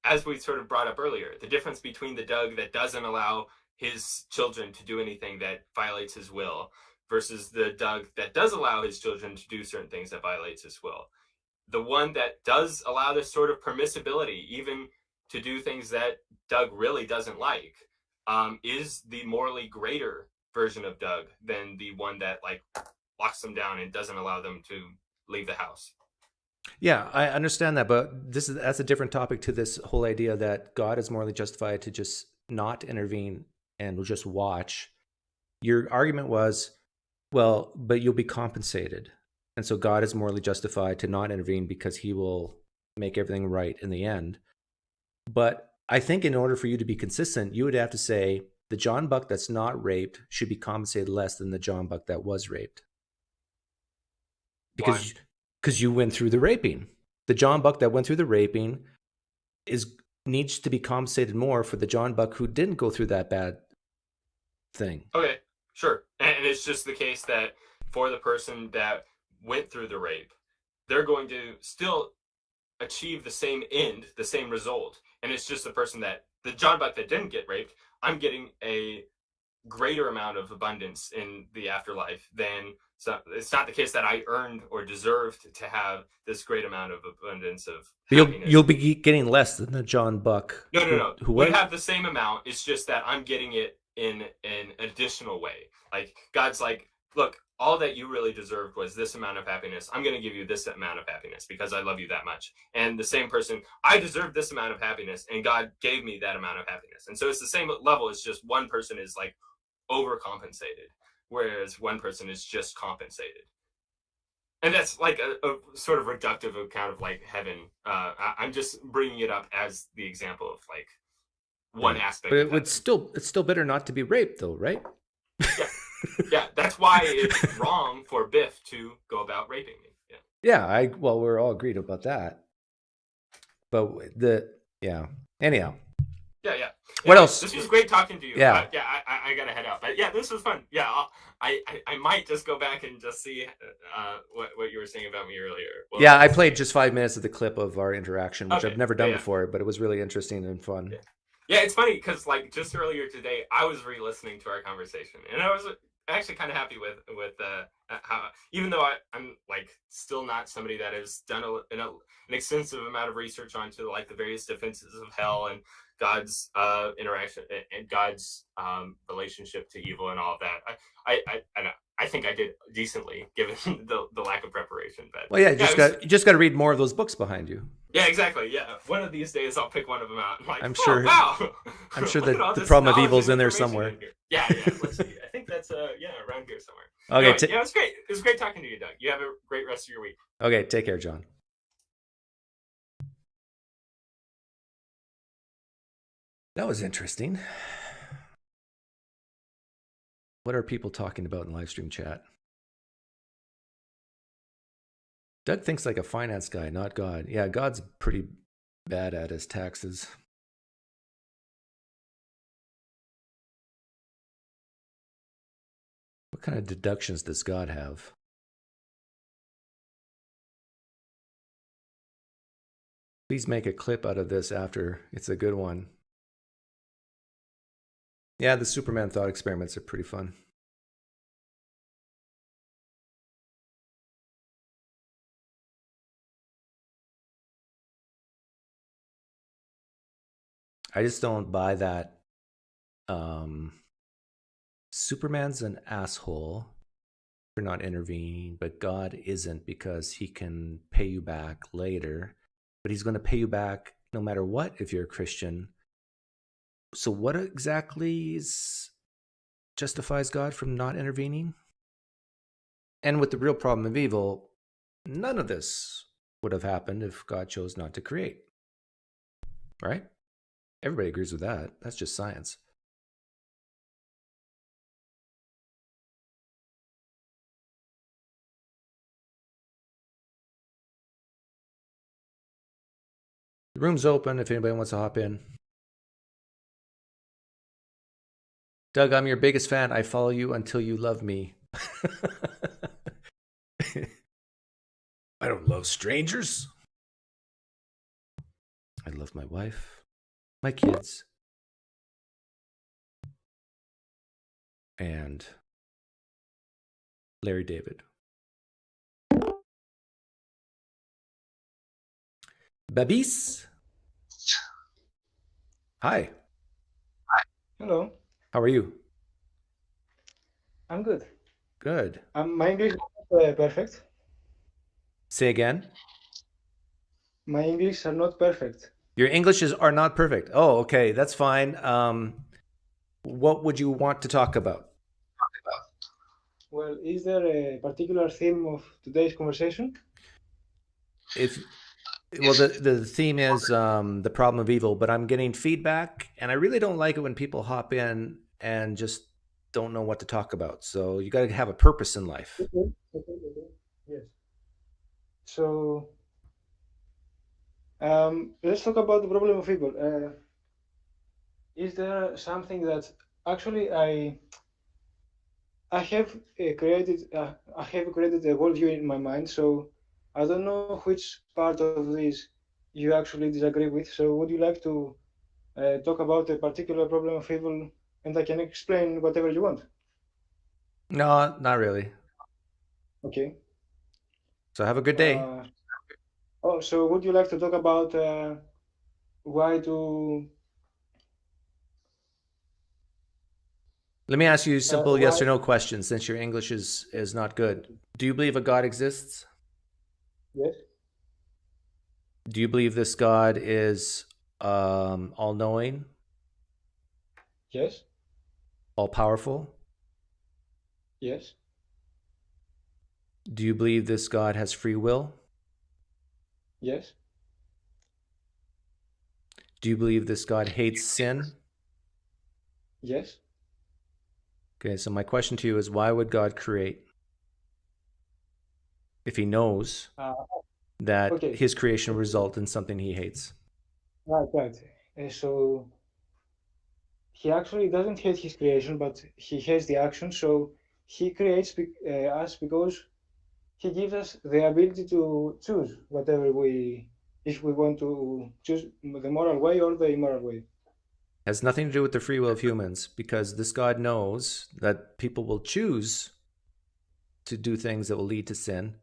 as we sort of brought up earlier, the difference between the Doug that doesn't allow his children to do anything that violates his will versus the Doug that does allow his children to do certain things that violates his will. The one that does allow this sort of permissibility, even to do things that Doug really doesn't like, is the morally greater version of Doug than the one that like locks them down and doesn't allow them to leave the house. Yeah, I understand that, but that's a different topic to this whole idea that God is morally justified to just not intervene and just watch. Your argument was, well, but you'll be compensated. And so God is morally justified to not intervene because he will make everything right in the end. But I think in order for you to be consistent, you would have to say the John Buck that's not raped should be compensated less than the John Buck that was raped. Because you went through the raping. The John Buck that went through the raping needs to be compensated more for the John Buck who didn't go through that bad thing. Okay, sure. And it's just the case that for the person that went through the rape, they're going to still achieve the same end, the same result. And it's just the John Buck that didn't get raped, I'm getting a greater amount of abundance in the afterlife than. So it's not the case that I earned or deserved to have this great amount of abundance of happiness. You'll be getting less than the John Buck. No. Who We was? have the same amount. It's just that I'm getting it in an additional way. Like God's like, look, all that you really deserved was this amount of happiness. I'm going to give you this amount of happiness because I love you that much. And the same person, I deserve this amount of happiness, and God gave me that amount of happiness. And so it's the same level. It's just one person is like overcompensated, whereas one person is just compensated. And that's like a sort of reductive account of like heaven. I'm just bringing it up as the example of like one aspect. But it's still better not to be raped, though, right? Yeah, that's why it's wrong for Biff to go about raping me. Yeah, we're all agreed about that. But anyhow. Yeah. What else? This was great talking to you. Yeah. I gotta head out. But yeah, this was fun. Yeah, I might just go back and just see what you were saying about me earlier. Well, yeah, I played just 5 minutes of the clip of our interaction, which Okay. I've never done Yeah. before, but it was really interesting and fun. Yeah, it's funny because like just earlier today, I was re-listening to our conversation, and I was actually kind of happy with how, even though I'm like still not somebody that has done an extensive amount of research onto like the various defenses of hell and God's interaction and God's relationship to evil and all of that. I think I did decently given the lack of preparation. But Well, yeah, you just got to read more of those books behind you. Yeah, exactly. Yeah, one of these days I'll pick one of them out. And like, I'm sure. Wow. I'm sure Look at that all the this problem of knowledge evil's and in there information somewhere. in here. Yeah. Let's see. I think that's around here somewhere. Okay. Anyway, yeah, it was great. It was great talking to you, Doug. You have a great rest of your week. Okay. Take care, John. That was interesting. What are people talking about in live stream chat? Doug thinks like a finance guy, not God. Yeah, God's pretty bad at his taxes. What kind of deductions does God have? Please make a clip out of this after. It's a good one. Yeah, the Superman thought experiments are pretty fun. I just don't buy that. Superman's an asshole for not intervening, but God isn't because he can pay you back later. But he's going to pay you back no matter what if you're a Christian. So what exactly justifies God from not intervening? And with the real problem of evil, none of this would have happened if God chose not to create. Right? Everybody agrees with that. That's just science. The room's open if anybody wants to hop in. Doug, I'm your biggest fan. I follow you until you love me. I don't love strangers. I love my wife, my kids, and Larry David. Babis. Hi. Hello. How are you? I'm good. Good. My English is not perfect. Say again. My English are not perfect. Your Englishes are not perfect. Oh, okay. That's fine. What would you want to talk about? Well, is there a particular theme of today's conversation? Well, the theme is the problem of evil, but I'm getting feedback, and I really don't like it when people hop in and just don't know what to talk about. So you got to have a purpose in life. Okay. Yes. So let's talk about the problem of evil. Is there something that actually I have created a worldview in my mind, so I don't know which part of this you actually disagree with. So would you like to talk about a particular problem of evil, and I can explain whatever you want? No, not really. Okay. So have a good day. So would you like to talk about why do... Let me ask you simple yes or no questions, since your English is not good. Do you believe a God exists? Yes. Do you believe this God is all-knowing? Yes. All-powerful? Yes. Do you believe this God has free will? Yes. Do you believe this God hates sin? Yes. Okay, so my question to you is, why would God create if he knows that Okay. his creation will result in something he hates? Right. So he actually doesn't hate his creation, but he hates the action. So he creates us because he gives us the ability to choose whatever if we want to choose the moral way or the immoral way. Has nothing to do with the free will of humans, because this God knows that people will choose to do things that will lead to sin.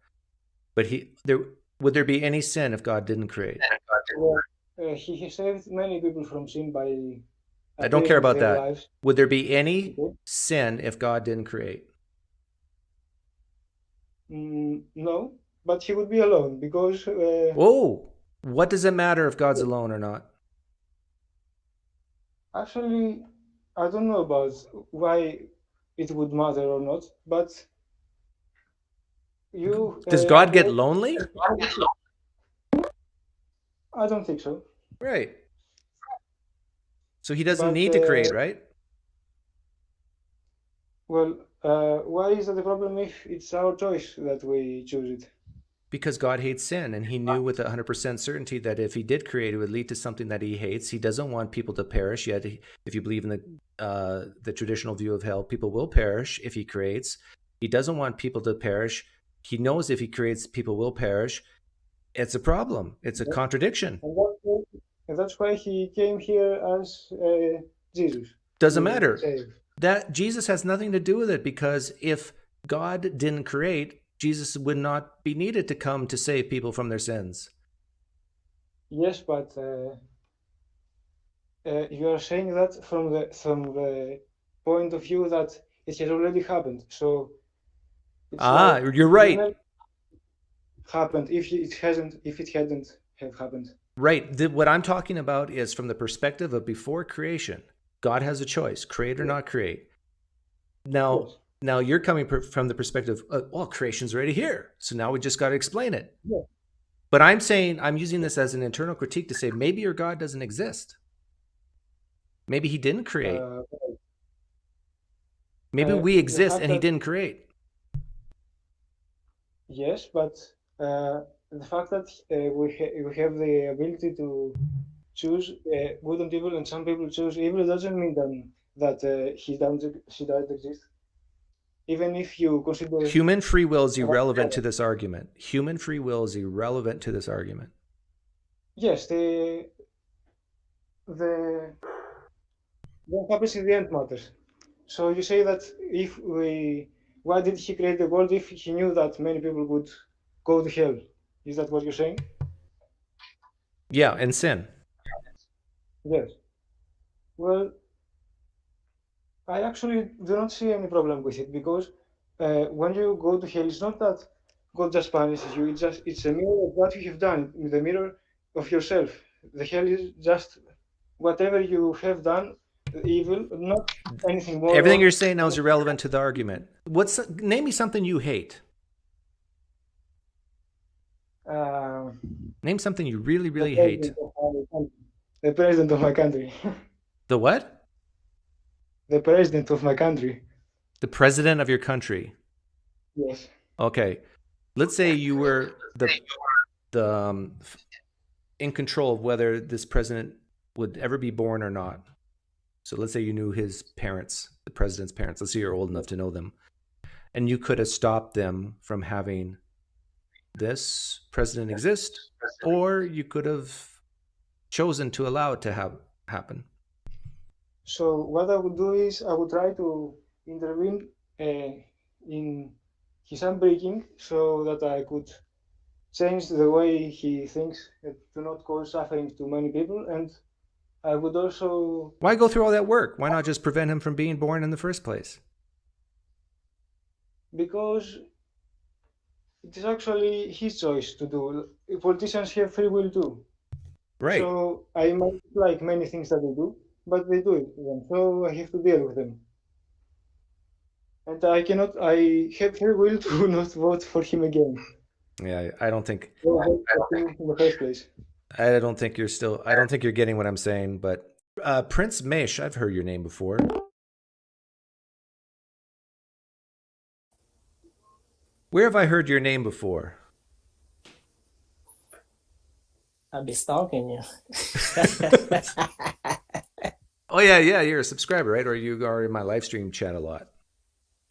But would there be any sin if God didn't create? Well, he has saved many people from sin by... I don't care about that. Lives. Would there be any sin if God didn't create? No, but he would be alone because... Whoa! What does it matter if God's alone or not? Actually, I don't know about why it would matter or not, but Does God get lonely? I don't think so. Right. So he doesn't need to create, right? Well, why is that the problem if it's our choice that we choose it? Because God hates sin, and he knew with 100% certainty that if he did create, it would lead to something that he hates. He doesn't want people to perish, yet if you believe in the traditional view of hell, people will perish if he creates. He doesn't want people to perish. He knows if he creates, people will perish. It's a problem. It's a contradiction. And that's why he came here as Jesus. Doesn't matter. That Jesus has nothing to do with it, because if God didn't create, Jesus would not be needed to come to save people from their sins. Yes, but you are saying that from the point of view that it has already happened. So you're right. Happened if it hadn't have happened. Right. What I'm talking about is from the perspective of before creation. God has a choice, create or not create. Now, Now you're coming from the perspective, well, creation's already here, so now we just got to explain it. Yeah. But I'm saying, I'm using this as an internal critique to say maybe your God doesn't exist. Maybe he didn't create. Maybe we exist and he didn't create. Yes, but the fact that we have the ability to choose good and evil, and some people choose evil, doesn't mean then that she doesn't exist. Even if you consider human free will is irrelevant to this argument. Human free will is irrelevant to this argument. Yes, what happens in the end matters. So you say that why did he create the world if he knew that many people would go to hell? Is that what you're saying? Yeah, and sin. Yes. Well, I actually do not see any problem with it, because when you go to hell, it's not that God just punishes you. It's a mirror of what you have done, the mirror of yourself. The hell is just whatever you have done, evil, not anything more. Everything you're saying now is irrelevant to the argument. Name me something you hate. Name something you really, really hate. The president of my country. The what? The president of my country. The president of your country. Yes. Okay. Let's say you were in control of whether this president would ever be born or not. So let's say you knew his parents, the president's parents. Let's say you're old enough to know them. And you could have stopped them from having this president exist, or you could have chosen to allow it to happen. So what I would do is I would try to intervene in his upbringing so that I could change the way he thinks to not cause suffering to many people. And I would also... Why go through all that work? Why not just prevent him from being born in the first place? Because it is actually his choice to do. Politicians have free will too. Right. So I might like many things that they do, but they do it. So I have to deal with them. And I have free will to not vote for him again. Yeah, I don't think... in the first place. I don't think you're getting what I'm saying, but Prince Mesh, I've heard your name before. Where have I heard your name before? I'll be stalking you. Oh yeah, you're a subscriber, right? Or you are in my live stream chat a lot.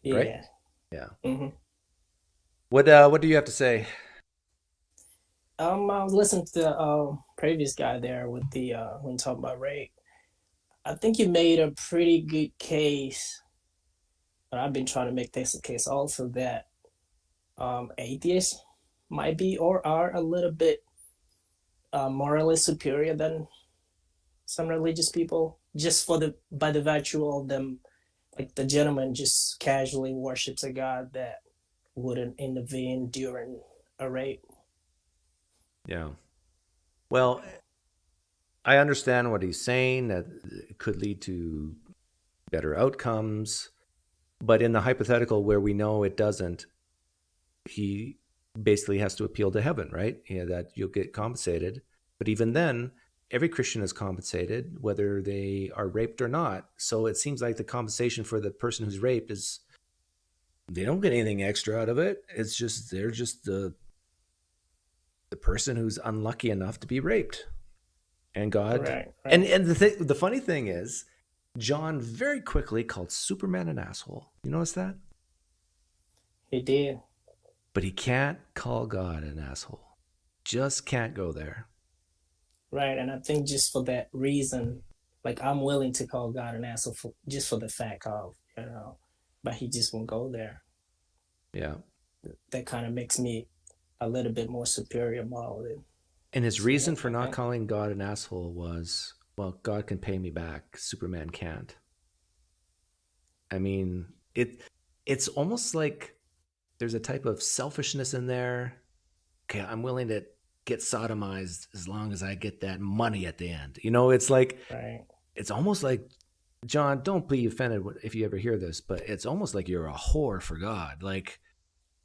Yeah. Right? Yeah. Mm-hmm. What do you have to say? I was listening to the previous guy there with the when talking about rape. I think you made a pretty good case, but I've been trying to make this case also that atheists might be or are a little bit morally superior than some religious people, just by the virtue of them, like the gentleman just casually worships a God that wouldn't intervene during a rape. Yeah. Well, I understand what he's saying, that it could lead to better outcomes, but in the hypothetical where we know it doesn't, he basically has to appeal to heaven, right? Yeah, that you'll get compensated. But even then, every Christian is compensated, whether they are raped or not. So it seems like the compensation for the person who's raped is, they don't get anything extra out of it. It's just, they're just the person who's unlucky enough to be raped. And God, right. and the funny thing is, John very quickly called Superman an asshole. You notice that? He did. But he can't call God an asshole. Just can't go there. Right, and I think just for that reason, like I'm willing to call God an asshole just for the fact of, but he just won't go there. Yeah. That kind of makes me a little bit more superior morally. And his reason for not calling God an asshole was, well, God can pay me back. Superman can't. I mean, it's almost like there's a type of selfishness in there. Okay, I'm willing to get sodomized as long as I get that money at the end. It's like, right. It's almost like John, don't be offended if you ever hear this, but it's almost like you're a whore for God. Like,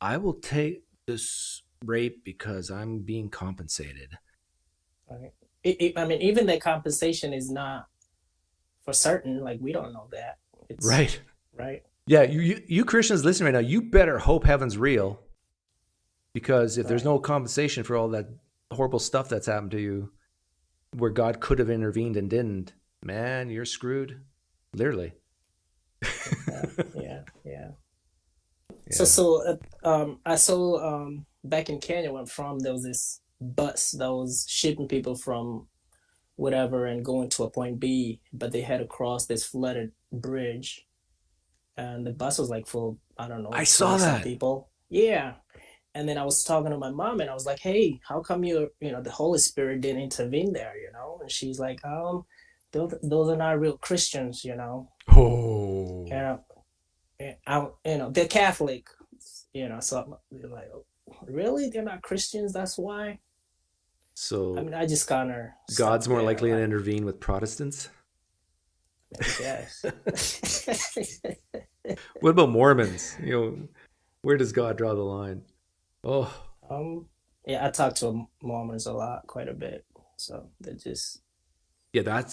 I will take this rape because I'm being compensated. Right. I mean, even the compensation is not for certain. Like, we don't know that. It's, right. Right. Yeah, you Christians listening right now, you better hope heaven's real, because if there's no compensation for all that horrible stuff that's happened to you, where God could have intervened and didn't, man, you're screwed, literally. Yeah. So I saw back in Kenya where I'm from, there was this bus that was shipping people from whatever and going to a point B, but they had to cross this flooded bridge, and the bus was like full, I don't know, I saw 20-some that. people. Yeah. And then I was talking to my mom, and I was like, "Hey, how come the Holy Spirit didn't intervene there?" And she's like, those are not real Christians, Oh. They're Catholic, So I'm like, really, they're not Christians. That's why. So I mean, I just kind of. God's more likely to intervene with Protestants. Yes. What about Mormons? Where does God draw the line? Oh. Yeah, I talk to Mormons quite a bit. So they're just. Yeah,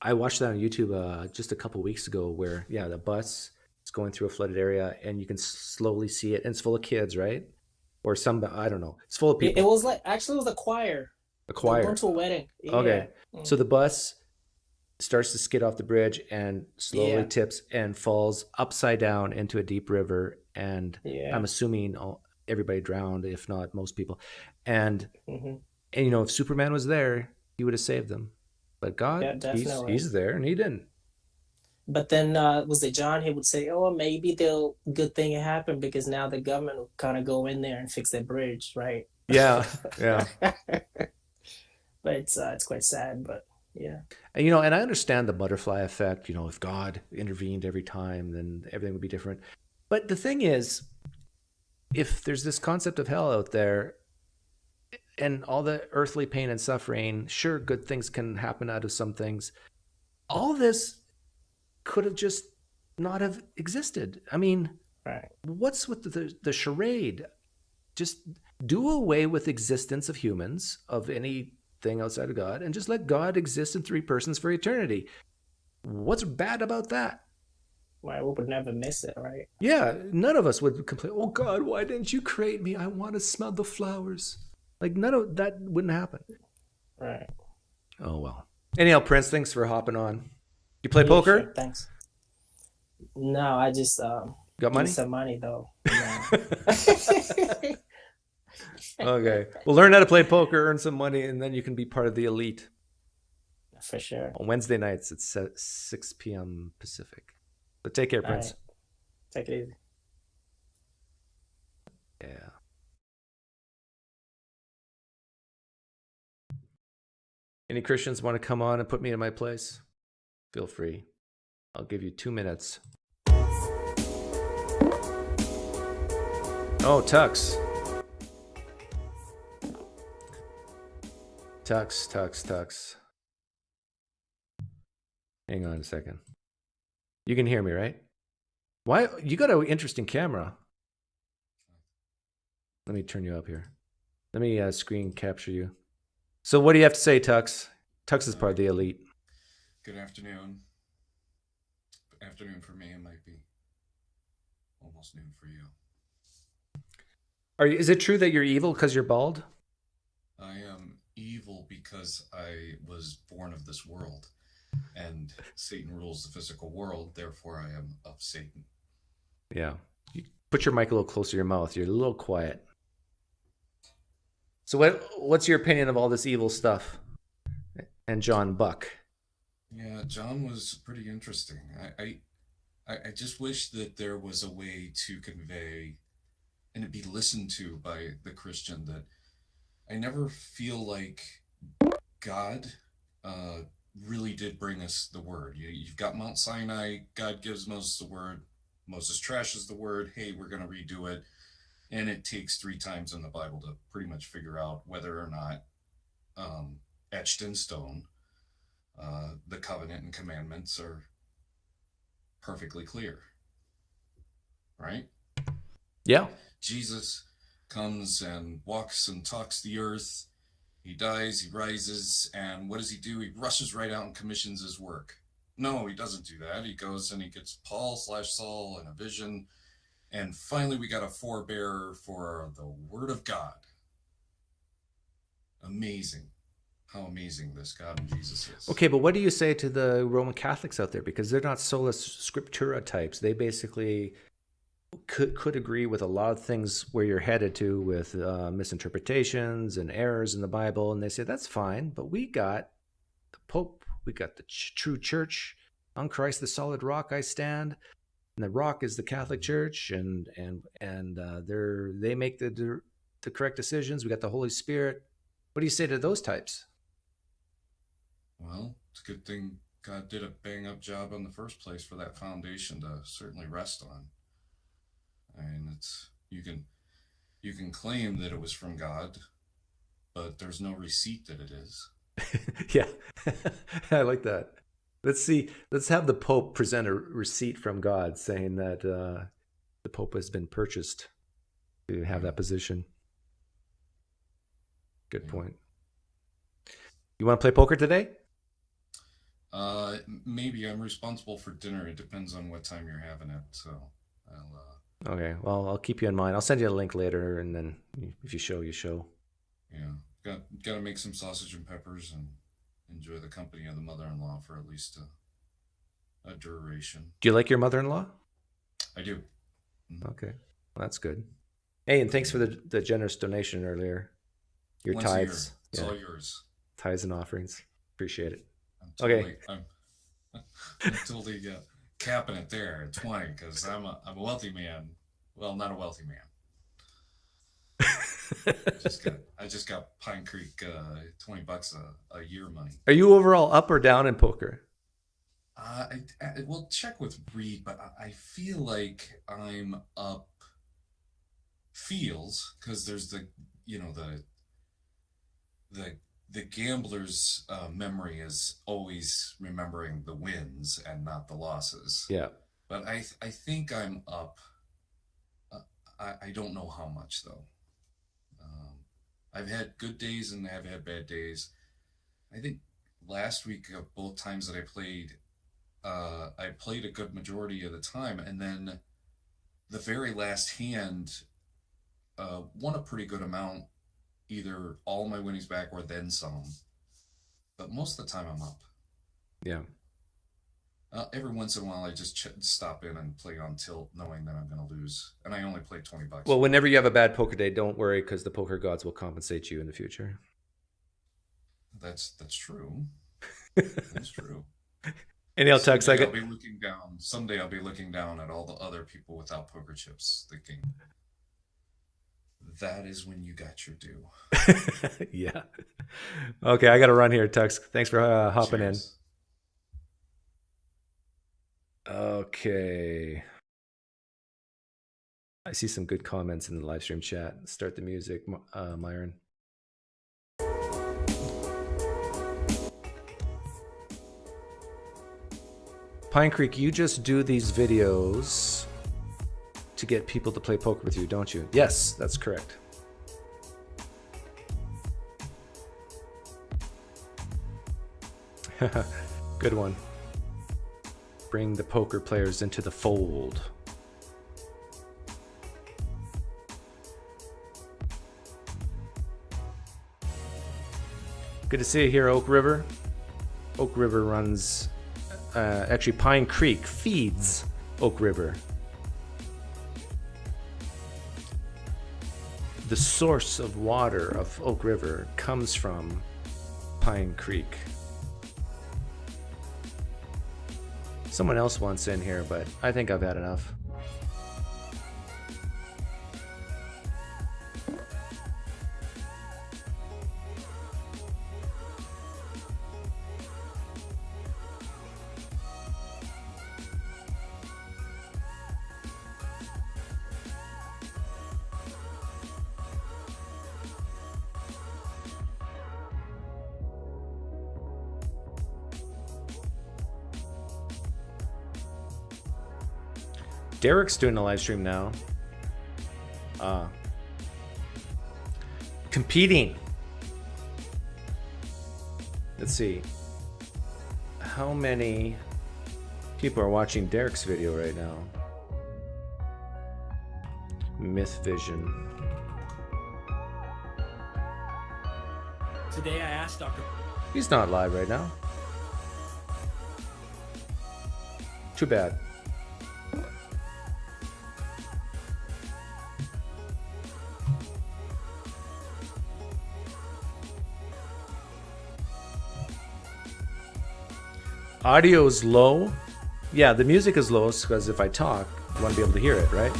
I watched that on YouTube just a couple weeks ago, where the bus is going through a flooded area and you can slowly see it, and it's full of kids, right? Or some, I don't know, it's full of people. It was actually it was a choir. A choir. They went to a wedding. Okay, yeah. So the bus starts to skid off the bridge and slowly tips and falls upside down into a deep river, and I'm assuming everybody drowned, if not most people, and if Superman was there, he would have saved them. But God, he's there, and he didn't. But then, was it John? He would say, "Oh, maybe the good thing happened because now the government will kind of go in there and fix that bridge, right?" Yeah. But it's quite sad, but yeah. And and I understand the butterfly effect. If God intervened every time, then everything would be different. But the thing is, if there's this concept of hell out there, and all the earthly pain and suffering, sure, good things can happen out of some things. All this could have just not have existed. I mean, what's with the charade? Just do away with existence of humans, of anything outside of God, and just let God exist in three persons for eternity. What's bad about that? We would never miss it, right? Yeah, none of us would complain, "Oh God, why didn't you create me? I want to smell the flowers." Like, none of that wouldn't happen. Right. Oh, well. Anyhow, Prince, thanks for hopping on. You play poker? Sure, thanks. No, I just got money? Some money, though. Okay. Well, learn how to play poker, earn some money, and then you can be part of the elite. For sure. On Wednesday nights at 6 p.m. Pacific. But take care, Prince. Right. Take it easy. Yeah. Any Christians want to come on and put me in my place? Feel free. I'll give you 2 minutes. Oh, Tux. Tux. Hang on a second. You can hear me, right? Why? You got an interesting camera. Let me turn you up here. Let me screen capture you. So what do you have to say, Tux? Tux is part of the elite. Good afternoon. Afternoon for me, it might be almost noon for you. Is it true that you're evil because you're bald? I am evil because I was born of this world, and Satan rules the physical world, therefore I am of Satan. Yeah. You put your mic a little closer to your mouth. You're a little quiet. So what's your opinion of all this evil stuff? And John Buck? Yeah, John was pretty interesting. I just wish that there was a way to convey and it be listened to by the Christian that I never feel like God really did bring us the word. You've got Mount Sinai, God gives Moses the word, Moses trashes the word, hey, we're going to redo it. And it takes 3 times in the Bible to pretty much figure out whether or not etched in stone, the covenant and commandments are perfectly clear, right? Yeah. Jesus comes and walks and talks the earth. He dies, he rises, and what does he do? He rushes right out and commissions his work. No, he doesn't do that. He goes and he gets Paul/Saul in a vision, and finally we got a forebearer for the Word of God. Amazing. How amazing this God and Jesus is. Okay, but what do you say to the Roman Catholics out there? Because they're not sola scriptura types. They basically could agree with a lot of things where you're headed to with misinterpretations and errors in the Bible, and they say that's fine, but we got the Pope, we got the true church. On Christ the solid rock I stand, and the rock is the Catholic Church, and they make the correct decisions. We got the Holy Spirit. What do you say to those types? Well, it's a good thing God did a bang-up job in the first place for that foundation to certainly rest on. I mean, it's you can claim that it was from God, but there's no receipt that it is. Yeah, I like that. Let's see. Let's have the Pope present a receipt from God saying that the Pope has been purchased to have that position. Good point. You want to play poker today? Maybe. I'm responsible for dinner. It depends on what time you're having it. So I'll. Okay. Well, I'll keep you in mind. I'll send you a link later, and then if you show, you show. Yeah. Got to make some sausage and peppers and enjoy the company of the mother-in-law for at least a duration. Do you like your mother-in-law? I do. Okay. Well, that's good. Hey, and thanks for the generous donation earlier. Your Once a year. tithes. It's all yours. Tithes and offerings. Appreciate it. I'm totally capping it there at 20 because I'm a wealthy man. Well, not a wealthy man. I just got PineCreek $20 a year money. Are you overall up or down in poker? We'll check with Reed, but I feel like I'm up. Feels because there's the gambler's memory is always remembering the wins and not the losses. Yeah. But I think I'm up. I don't know how much though. I've had good days and I've had bad days. I think last week, both times that I played a good majority of the time, and then the very last hand won a pretty good amount, either all my winnings back or then some. But most of the time I'm up. Yeah. Every once in a while I just stop in and play on tilt knowing that I'm going to lose. And I only play $20. Well, whenever you have a bad poker day, don't worry because the poker gods will compensate you in the future. That's true. That's true. Anyhow, Tux, someday I'll be looking down at all the other people without poker chips thinking, that is when you got your due. Yeah. Okay, I got to run here, Tux. Thanks for hopping Cheers. in. Okay. I see some good comments in the live stream chat. Start the music, Myron. PineCreek, you just do these videos to get people to play poker with you, don't you? Yes, that's correct. Good one. Bring the poker players into the fold. Good to see you here, Oak River. Oak River runs, actually PineCreek feeds Oak River. The source of water of Oak River comes from PineCreek. Someone else wants in here, but I think I've had enough. Derek's doing a live stream now. Competing. Let's see. How many people are watching Derek's video right now? Myth Vision. Today I asked Dr. He's not live right now. Too bad. Audio's low. Yeah, the music is low because if I talk, you want to be able to hear it, right?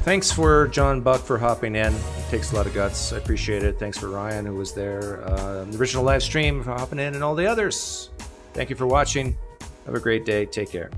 Thanks for John Buck for hopping in. It takes a lot of guts. I appreciate it. Thanks for Ryan, who was there. The original live stream, for hopping in, and all the others. Thank you for watching. Have a great day. Take care.